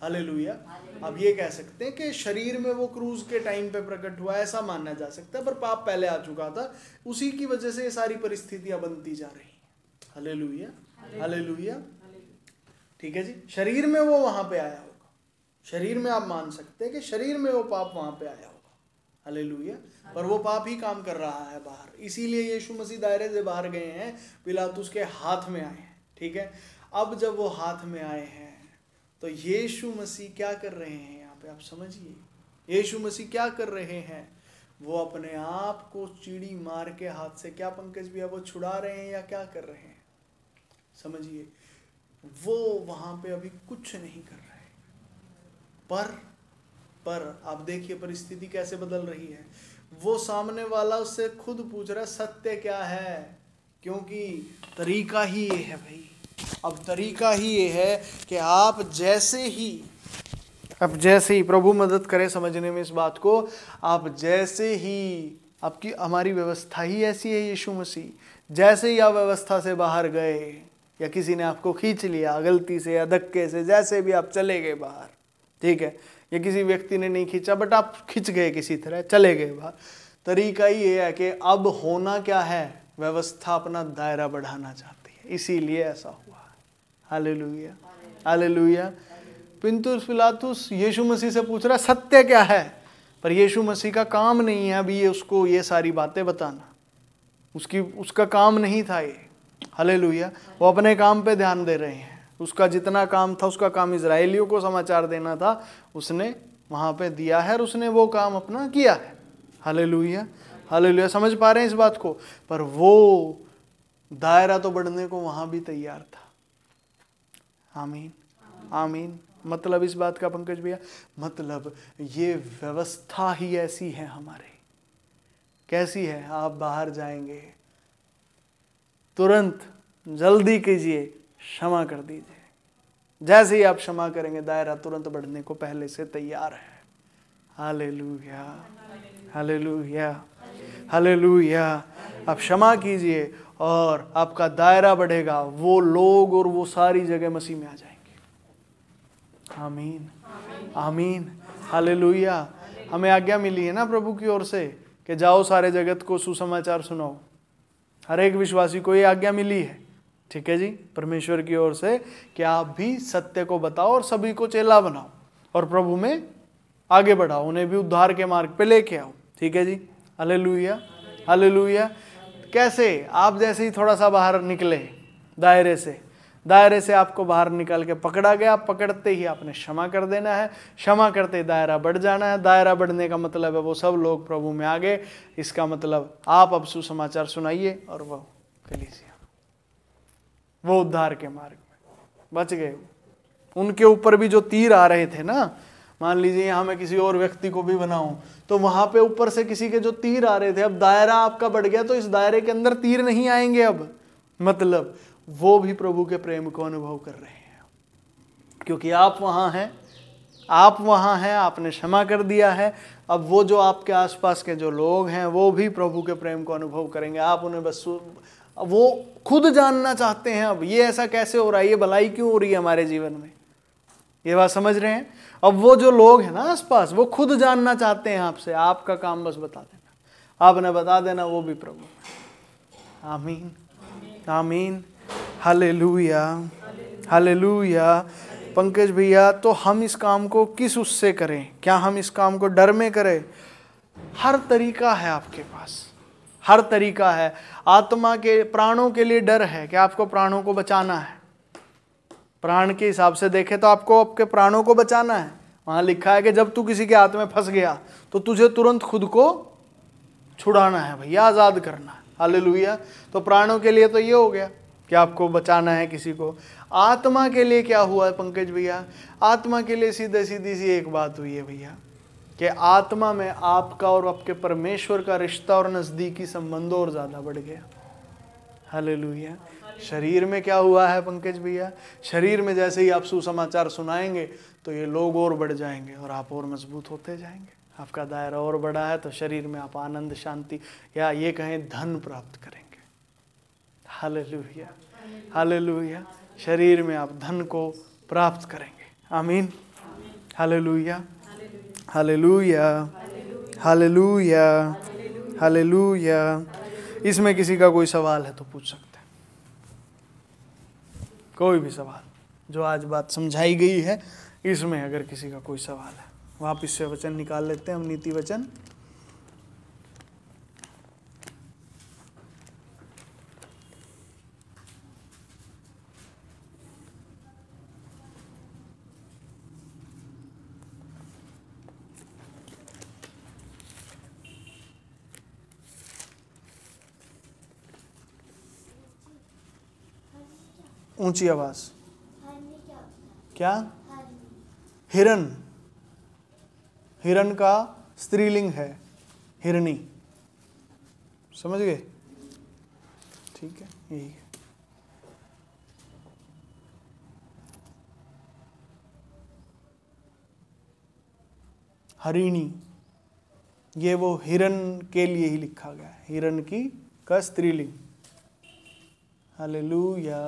हालेलुया। अब ये कह सकते हैं कि शरीर में वो क्रूज के टाइम पे प्रकट हुआ, ऐसा मानना जा सकता है, पर पाप पहले आ चुका था, उसी की वजह से ये सारी परिस्थितियां बनती जा रही हैं। Hallelujah, hallelujah. ठीक है जी, शरीर में वो वहां पे आया होगा, शरीर में आप मान सकते हैं कि शरीर में वो पाप वहां पे आया होगा। हालेलुया। पर वो पाप ही काम कर रहा है बाहर, इसीलिए यीशु मसीह दायरे से बाहर गए हैं, पिलातुस के हाथ में आए हैं। ठीक है। अब जब वो हाथ में आए हैं तो यीशु मसीह क्या कर रहे हैं यहाँ पे, आप समझिए। यीशु मसीह क्या कर रहे हैं? वो अपने आप को चिड़ी मार के हाथ से, क्या पंकज भैया, वो छुड़ा रहे हैं या क्या कर रहे हैं? समझिए, वो वहां पे अभी कुछ नहीं कर रहे। पर आप देखिए परिस्थिति कैसे बदल रही है। वो सामने वाला उससे खुद पूछ रहा है सत्य क्या है, क्योंकि तरीका ही ये है भाई। अब तरीका ही ये है कि आप जैसे ही प्रभु मदद करे समझने में इस बात को, आप जैसे ही, आपकी हमारी व्यवस्था ही ऐसी है यीशु मसीह, जैसे ही आप व्यवस्था से बाहर गए या किसी ने आपको खींच लिया गलती से या धक्के से, जैसे भी आप चले गए बाहर, ठीक है, या किसी व्यक्ति ने नहीं खींचा बट आप खिंच गए किसी तरह, चले गए बाहर, तरीका ही ये है कि अब होना क्या है, व्यवस्था अपना दायरा बढ़ाना चाहती है, इसीलिए ऐसा हुआ। Hallelujah, hallelujah. पिंतुस पिलातुस यीशु मसीह से पूछ रहा सत्य क्या है, पर यीशु मसीह का काम नहीं है अभी ये उसको ये सारी बातें बताना, उसका काम नहीं था ये। हालेलुया। वो अपने काम पे ध्यान दे रहे हैं। उसका जितना काम था, उसका काम इजराइलियों को समाचार देना था, उसने वहाँ पे दिया है और उसने वो काम अपना किया है। Hallelujah, hallelujah. समझ पा रहे हैं इस बात को? पर वो दायरा तो बढ़ने को वहाँ भी तैयार था। आमीन, आमीन। मतलब इस बात का पंकज भैया, मतलब ये व्यवस्था ही ऐसी है हमारे। कैसी है? आप बाहर जाएंगे तुरंत जल्दी कीजिए, क्षमा कर दीजिए। जैसे ही आप क्षमा करेंगे, दायरा तुरंत बढ़ने को पहले से तैयार है। Hallelujah, hallelujah, hallelujah. आप क्षमा कीजिए और आपका दायरा बढ़ेगा, वो लोग और वो सारी जगह मसीह में आ जाएंगे। आमीन, आमीन, हालेलुया। हमें आज्ञा मिली है ना प्रभु की ओर से कि जाओ सारे जगत को सुसमाचार सुनाओ। हर एक विश्वासी को ये आज्ञा मिली है, ठीक है जी, परमेश्वर की ओर से, कि आप भी सत्य को बताओ और सभी को चेला बनाओ और प्रभु में आगे बढ़ाओ, उन्हें भी उद्धार के मार्ग पे लेके आओ। ठीक है जी, हालेलुया, हालेलुया। कैसे? आप जैसे ही थोड़ा सा बाहर निकले दायरे से आपको बाहर निकाल के पकड़ा गया, पकड़ते ही आपने क्षमा कर देना है, क्षमा करते ही दायरा बढ़ जाना है। दायरा बढ़ने का मतलब है वो सब लोग प्रभु में आ गए। इसका मतलब आप अब सुसमाचार सुनाइए और वो कलीसिया, वो उद्धार के मार्ग में बच गए। उनके ऊपर भी जो तीर आ रहे थे ना, मान लीजिए यहाँ मैं किसी और व्यक्ति को भी बनाऊं तो वहां पे ऊपर से किसी के जो तीर आ रहे थे, अब दायरा आपका बढ़ गया तो इस दायरे के अंदर तीर नहीं आएंगे। अब मतलब वो भी प्रभु के प्रेम को अनुभव कर रहे हैं, क्योंकि आप वहां हैं, आपने क्षमा कर दिया है। अब वो जो आपके आसपास के जो लोग हैं वो भी प्रभु के प्रेम को अनुभव करेंगे। आप उन्हें बस वो खुद जानना चाहते हैं, अब ये ऐसा कैसे हो रहा है, ये भलाई क्यों हो रही है हमारे जीवन में, ये बात समझ रहे हैं? अब वो जो लोग हैं ना आसपास, वो खुद जानना चाहते हैं आपसे, आपका काम बस बता देना, आपने बता देना, वो भी प्रभु। आमीन, आमीन, हालेलुया, हालेलुया। पंकज भैया, तो हम इस काम को किस उससे करें? क्या हम इस काम को डर में करें? हर तरीका है आपके पास, हर तरीका है। आत्मा के प्राणों के लिए डर है कि आपको प्राणों को बचाना है, प्राण के हिसाब से देखें तो आपको आपके प्राणों को बचाना है। वहां लिखा है कि जब तू किसी के हाथ में फंस गया तो तुझे तुरंत खुद को छुड़ाना है भैया, आजाद करना है। हालेलुया। तो प्राणों के लिए तो ये हो गया कि आपको बचाना है किसी को। आत्मा के लिए क्या हुआ पंकज भैया? आत्मा के लिए सीधे सीधी सी एक बात हुई है भैया कि आत्मा में आपका और आपके परमेश्वर का रिश्ता और नजदीकी संबंध और ज्यादा बढ़ गया। हालेलुया। शरीर में क्या हुआ है पंकज भैया? शरीर में जैसे ही आप सुसमाचार सुनाएंगे तो ये लोग और बढ़ जाएंगे और आप और मजबूत होते जाएंगे। आपका दायरा और बड़ा है तो शरीर में आप आनंद, शांति या ये कहें धन प्राप्त करेंगे। Hallelujah, hallelujah. शरीर में आप धन को प्राप्त करेंगे। आमीन। Hallelujah, hallelujah, hallelujah, hallelujah. इसमें किसी का कोई सवाल है तो पूछ सकते हैं, कोई भी सवाल जो आज बात समझाई गई है इसमें अगर किसी का कोई सवाल है। वापिस से वचन निकाल लेते हैं हम, नीति वचन। ऊंची आवाज। क्या? हिरन। हिरन का स्त्रीलिंग है हिरनी। समझ गए? ठीक है, यही है। हरिणी, ये वो हिरन के लिए ही लिखा गया है, हिरन की का स्त्रीलिंग। हालेलुया।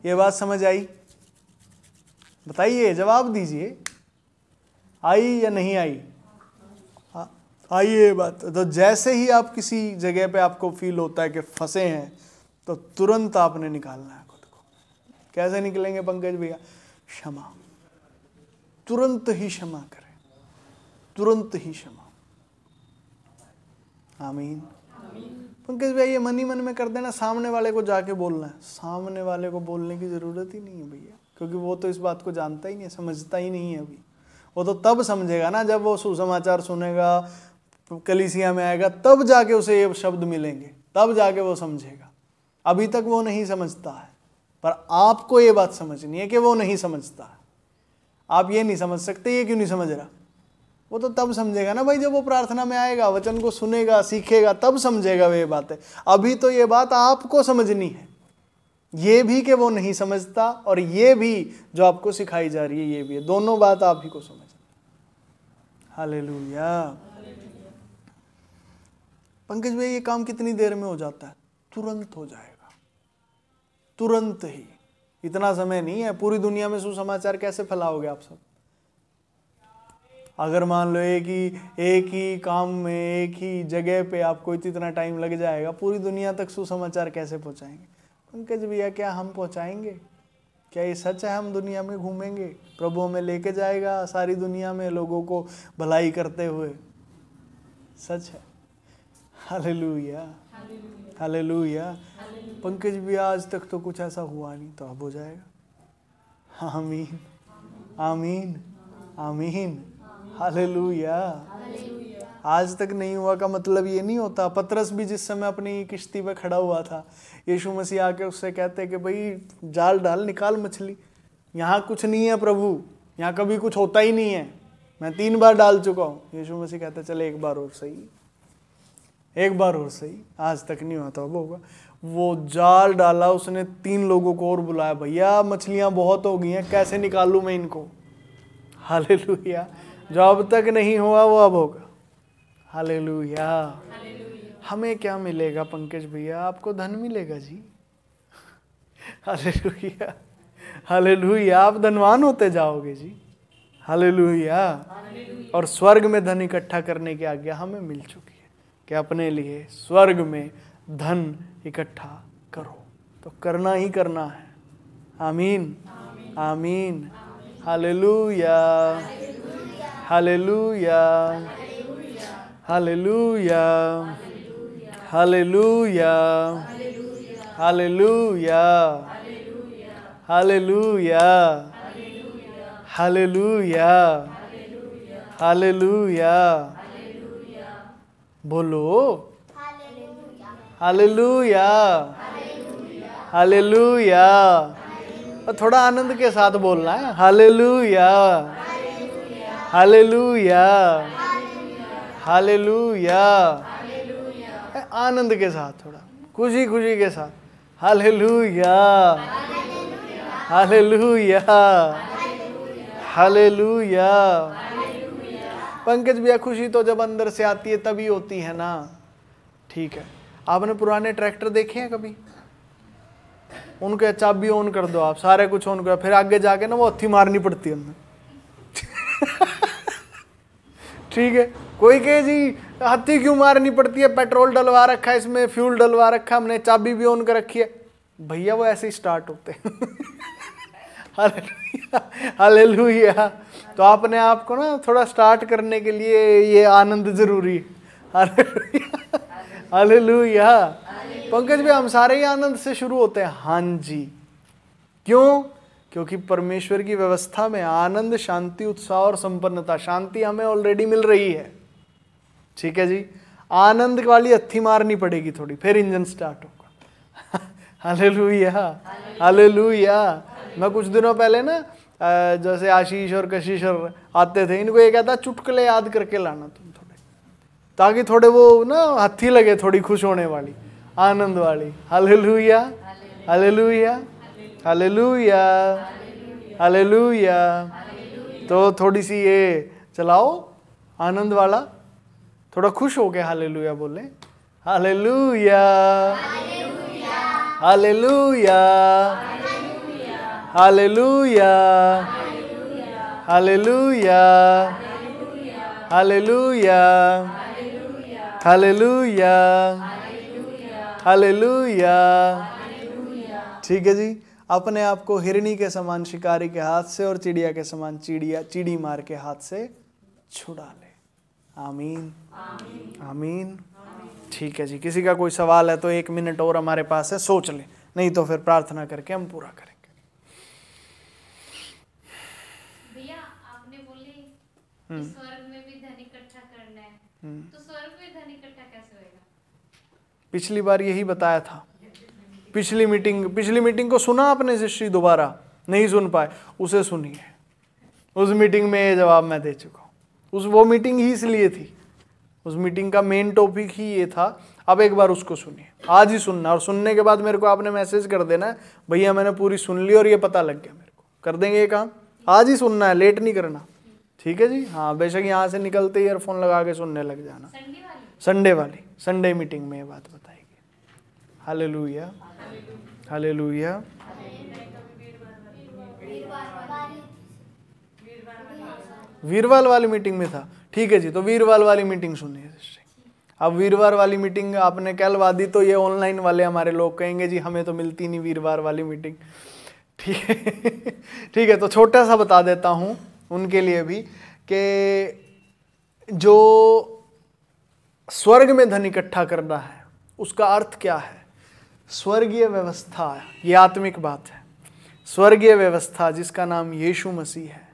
ये बात समझ आई? बताइए, जवाब दीजिए, आई या नहीं आई? आई ये बात। तो जैसे ही आप किसी जगह पे आपको फील होता है कि फंसे हैं तो तुरंत आपने निकालना है खुद को। कैसे निकलेंगे पंकज भैया? क्षमा, तुरंत ही क्षमा करें, तुरंत ही क्षमा। आमीन। पंकज भैया ये मन ही मन में कर देना, सामने वाले को जाके बोलना है। सामने वाले को बोलने की जरूरत ही नहीं है भैया, क्योंकि वो तो इस बात को जानता ही नहीं है, समझता ही नहीं है अभी। वो तो तब समझेगा ना जब वो सुसमाचार सुनेगा, कलीसिया में आएगा, तब जाके उसे ये शब्द मिलेंगे, तब जाके वो समझेगा। अभी तक वो नहीं समझता है। पर आपको ये बात समझनी है कि वो नहीं समझता है। आप ये नहीं समझ सकते ये क्यों नहीं समझ रहा। वो तो तब समझेगा ना भाई, जब वो प्रार्थना में आएगा, वचन को सुनेगा, सीखेगा, तब समझेगा वे बातें। अभी तो ये बात आपको समझनी है, ये भी कि वो नहीं समझता, और ये भी जो आपको सिखाई जा रही है ये भी है। दोनों बात आप ही को समझना। हालेलुया। पंकज भाई ये काम कितनी देर में हो जाता है? तुरंत हो जाएगा, तुरंत ही। इतना समय नहीं है। पूरी दुनिया में सुसमाचार कैसे फैलाओगे आप सब? अगर मान लो एक ही काम में, एक ही जगह पे आपको इतना टाइम लग जाएगा, पूरी दुनिया तक सुसमाचार कैसे पहुंचाएंगे? पंकज भैया क्या हम पहुंचाएंगे? क्या ये सच है हम दुनिया में घूमेंगे? प्रभु हमें लेके जाएगा सारी दुनिया में लोगों को भलाई करते हुए? सच है। Hallelujah, hallelujah. पंकज भैया आज तक तो कुछ ऐसा हुआ नहीं, तो अब हो जाएगा। आमीन, आमीन, आमीन। हालेलुया। आज तक नहीं हुआ का मतलब ये नहीं होता। पतरस भी जिस समय अपनी किश्ती पे खड़ा हुआ था, यीशु मसीह आके उससे कहते कि भाई जाल डाल, निकाल मछली। यहाँ कुछ नहीं है प्रभु, यहाँ कभी कुछ होता ही नहीं है, मैं 3 बार डाल चुका हूँ। यीशु मसीह कहते चले एक बार और सही, एक बार और सही। आज तक नहीं हुआ था, अब होगा। वो जाल डाला उसने, 3 लोगों को और बुलाया, भैया मछलियाँ बहुत हो गई हैं, कैसे निकालूं मैं इनको? हालेलुया। जो अब तक नहीं हुआ वो अब होगा। हालेलुया। हमें क्या मिलेगा पंकज भैया? आपको धन मिलेगा जी। Hallelujah, hallelujah. आप धनवान होते जाओगे जी। हालेलुया। और स्वर्ग में धन इकट्ठा करने की आज्ञा हमें मिल चुकी है कि अपने लिए स्वर्ग में धन इकट्ठा करो, तो करना ही करना है। आमीन, आमीन। Hallelujah, hallelujah, hallelujah, hallelujah, hallelujah, hallelujah, hallelujah, hallelujah. बोलो हालेलुया, हालेलुया। और थोड़ा आनंद के साथ बोलना है, हालेलुया, हालेलुया, हालेलुया। आनंद के साथ, थोड़ा खुशी खुशी के साथ, हालेलुया, हालेलुया, हालेलुया। पंकज भैया, खुशी तो जब अंदर से आती है तभी होती है ना। ठीक है, आपने पुराने ट्रैक्टर देखे हैं कभी? उनके चाबी ऑन कर दो आप, सारे कुछ ऑन करो, फिर आगे जाके ना वो हथी मारनी पड़ती है उनमें। ठीक है, कोई कहे जी हथी क्यों मारनी पड़ती है, पेट्रोल डलवा रखा है इसमें, फ्यूल डलवा रखा है हमने, चाबी भी ऑन कर रखी है। भैया वो ऐसे ही स्टार्ट होते हैं। Hallelujah, hallelujah. तो अपने आप को ना थोड़ा स्टार्ट करने के लिए ये आनंद जरूरी है। Hallelujah, hallelujah. पंकज भाई, हम सारे ही आनंद से शुरू होते हैं। हाँ जी, क्यों? क्योंकि परमेश्वर की व्यवस्था में आनंद, शांति, उत्साह और संपन्नता। शांति हमें ऑलरेडी मिल रही है, ठीक है जी। आनंद वाली हथी मारनी पड़ेगी थोड़ी, फिर इंजन स्टार्ट होगा। Hallelujah, hallelujah. मैं कुछ दिनों पहले ना जैसे आशीष और कशिश और आते थे, इनको ये कहता चुटकुले याद करके लाना तुम थोड़े, ताकि थोड़े वो ना हथी लगे, थोड़ी खुश होने वाली, आनंद वाली। Hallelujah, hallelujah, hallelujah, hallelujah. तो थोड़ी सी ये चलाओ आनंद वाला, थोड़ा खुश हो के हालेलुया बोले। Hallelujah, hallelujah, hallelujah, hallelujah, hallelujah, hallelujah, hallelujah. ठीक है जी। अपने आप को हिरणी के समान शिकारी के हाथ से और चिड़िया के समान चिड़ी मार के हाथ से छुड़ा ले। आमीन, आमीन। ठीक है जी। किसी का कोई सवाल है तो 1 मिनट और हमारे पास है, सोच ले, नहीं तो फिर प्रार्थना करके हम पूरा करेंगे। भैया आपने बोली कि स्वर्ग में भी धन इकट्ठा करना है, तो स्वर्ग में धन इकट्ठा कैसे होएगा? पिछली बार यही बताया था। पिछली मीटिंग को सुना आपने शिष्य? दोबारा नहीं सुन पाए, उसे सुनिए। उस मीटिंग में ये जवाब मैं दे चुका हूँ। वो मीटिंग ही इसलिए थी, उस मीटिंग का मेन टॉपिक ही ये था। अब एक बार उसको सुनिए, आज ही सुनना, और सुनने के बाद मेरे को आपने मैसेज कर देना, भैया मैंने पूरी सुन ली और ये पता लग गया मेरे को। कर देंगे ये काम, आज ही सुनना है, लेट नहीं करना, ठीक है जी। हाँ, बेशक यहाँ से निकलते ही ईयरफोन लगा के सुनने लग जाना। संडे मीटिंग में ये बात बताएगी। Hallelujah, hallelujah. वीरवार वाली मीटिंग में था, ठीक है जी। तो वीरवार वाली मीटिंग सुनिए। अब वीरवार वाली मीटिंग आपने कल वादी, तो ये ऑनलाइन वाले हमारे लोग कहेंगे जी हमें तो मिलती नहीं वीरवार वाली मीटिंग, ठीक है। ठीक है, तो छोटा सा बता देता हूँ उनके लिए भी कि जो स्वर्ग में धन इकट्ठा करना है उसका अर्थ क्या है। स्वर्गीय व्यवस्था, ये आत्मिक बात है। स्वर्गीय व्यवस्था जिसका नाम यीशु मसीह है,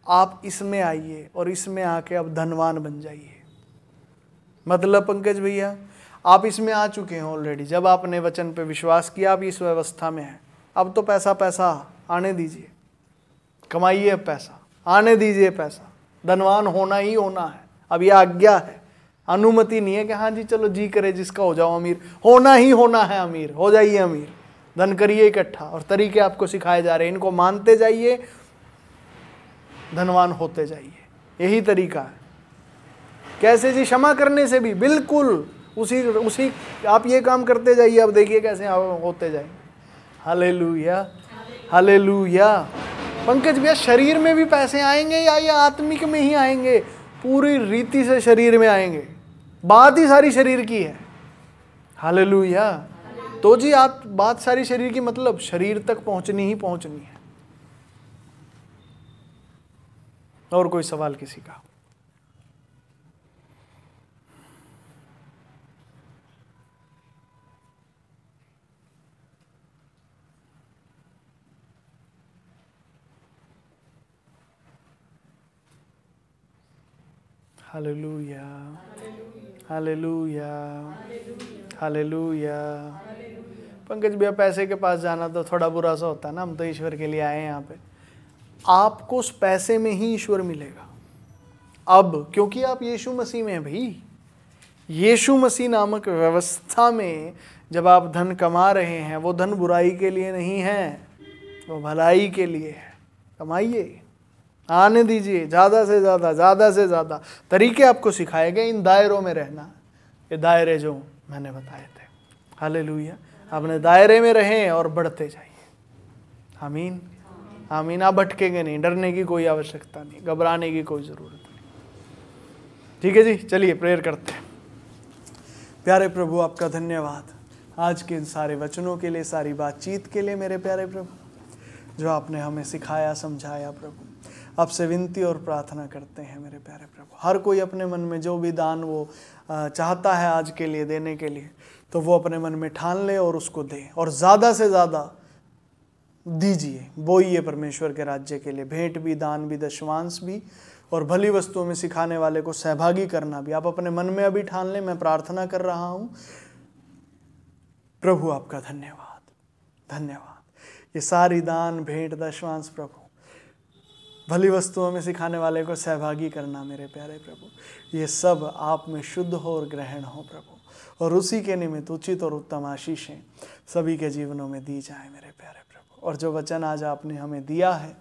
आप इसमें आइए और इसमें आके अब धनवान बन जाइए। मतलब पंकज भैया, आप इसमें आ चुके हैं ऑलरेडी। जब आपने वचन पे विश्वास किया, आप इस व्यवस्था में हैं। अब तो पैसा आने दीजिए, कमाइए, पैसा आने दीजिए, पैसा धनवान होना ही होना है। अब यह आज्ञा है, अनुमति नहीं है कि हाँ जी चलो जी करे जिसका हो जाओ अमीर। होना ही होना है अमीर, हो जाइए अमीर, धन करिए इकट्ठा। और तरीके आपको सिखाए जा रहे हैं, इनको मानते जाइए, धनवान होते जाइए। यही तरीका है। कैसे जी? क्षमा करने से भी, बिल्कुल उसी आप ये काम करते जाइए, अब देखिए कैसे होते जाएंगे। Hallelujah, hallelujah. पंकज भैया, शरीर में भी पैसे आएंगे या ये आत्मिक में ही आएंगे? पूरी रीति से शरीर में आएंगे, बात ही सारी शरीर की है। हालेलुया। तो जी आप बात सारी शरीर की, मतलब शरीर तक पहुंचनी ही पहुंचनी है। और कोई सवाल किसी का? Hallelujah, hallelujah, hallelujah. पंकज भैया, पैसे के पास जाना तो थोड़ा बुरा सा होता है ना, हम तो ईश्वर के लिए आए हैं यहाँ पे। आपको उस पैसे में ही ईश्वर मिलेगा अब, क्योंकि आप यीशु मसीह में हैं भाई। यीशु मसीह नामक व्यवस्था में जब आप धन कमा रहे हैं, वो धन बुराई के लिए नहीं है, वो भलाई के लिए है। कमाइए, आने दीजिए ज़्यादा से ज़्यादा, ज़्यादा से ज़्यादा। तरीके आपको सिखाए गए इन दायरों में रहना, ये दायरे जो मैंने बताए थे। हालेलुया। अपने दायरे में रहें और बढ़ते जाइए। आमीन, आमीन। आप भटकेंगे नहीं, डरने की कोई आवश्यकता नहीं, घबराने की कोई ज़रूरत नहीं। ठीक है जी, चलिए प्रेयर करते हैं। प्यारे प्रभु, आपका धन्यवाद आज के इन सारे वचनों के लिए, सारी बातचीत के लिए मेरे प्यारे प्रभु, जो आपने हमें सिखाया, समझाया। प्रभु, आपसे विनती और प्रार्थना करते हैं मेरे प्यारे प्रभु, हर कोई अपने मन में जो भी दान वो चाहता है आज के लिए देने के लिए, तो वो अपने मन में ठान ले और उसको दे, और ज़्यादा से ज़्यादा दीजिए, बोइए परमेश्वर के राज्य के लिए। भेंट भी, दान भी, दशमांश भी, और भली वस्तुओं में सिखाने वाले को सहभागी करना भी आप अपने मन में अभी ठान लें। मैं प्रार्थना कर रहा हूँ प्रभु, आपका धन्यवाद, धन्यवाद। ये सारी दान, भेंट, दशमांश प्रभु, भली वस्तुओं में सिखाने वाले को सहभागी करना मेरे प्यारे प्रभु, ये सब आप में शुद्ध हो और ग्रहण हो प्रभु, और उसी के निमित्त उचित और उत्तम आशीषें सभी के जीवनों में दी जाए मेरे प्यारे प्रभु। और जो वचन आज आपने हमें दिया है,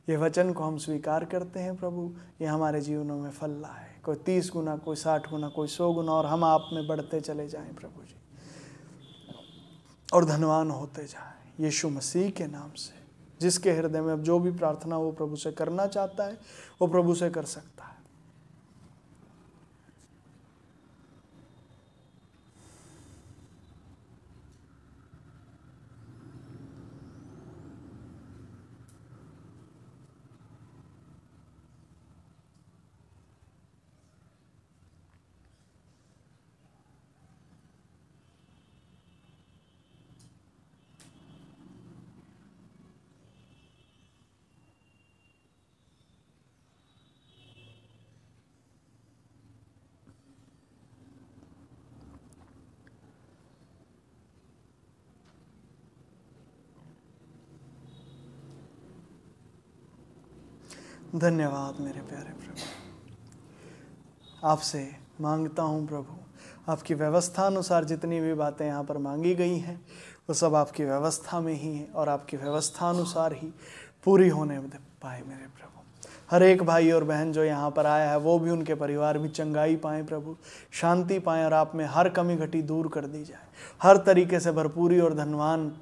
ये वचन को हम स्वीकार करते हैं प्रभु, ये हमारे जीवनों में फल लाए, कोई 30 गुना, कोई 60 गुना, कोई 100 गुना, और हम आप में बढ़ते चले जाएं प्रभु जी, और धनवान होते जाएं यीशु मसीह के नाम से। जिसके हृदय में अब जो भी प्रार्थना वो प्रभु से करना चाहता है, वो प्रभु से कर सकता है। धन्यवाद मेरे प्यारे प्रभु, आपसे मांगता हूँ प्रभु, आपकी व्यवस्था अनुसार जितनी भी बातें यहाँ पर मांगी गई हैं, वो सब आपकी व्यवस्था में ही है, और आपकी व्यवस्था अनुसार ही पूरी होने पाए मेरे प्रभु। हर एक भाई और बहन जो यहाँ पर आया है, वो भी, उनके परिवार भी चंगाई पाएँ प्रभु, शांति पाएँ, और आप में हर कमी घटी दूर कर दी जाए। हर तरीके से भरपूरी और धनवान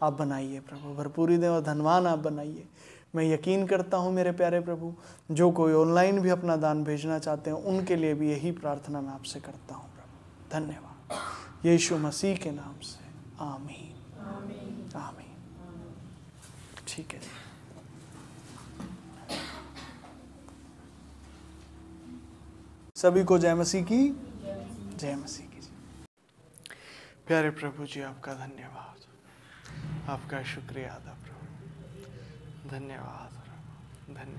आप बनाइए प्रभु, भरपूरी दें और धनवान आप बनाइए। मैं यकीन करता हूँ मेरे प्यारे प्रभु, जो कोई ऑनलाइन भी अपना दान भेजना चाहते हैं, उनके लिए भी यही प्रार्थना मैं आपसे करता हूँ प्रभु। धन्यवाद यीशु मसीह के नाम से, आमीन, आमीन, आमीन। ठीक है, सभी को जय मसीह की, जय मसीह की। प्यारे प्रभु जी, आपका धन्यवाद, आपका शुक्रिया अदा प्रभु, धन्यवाद, धन्यवाद।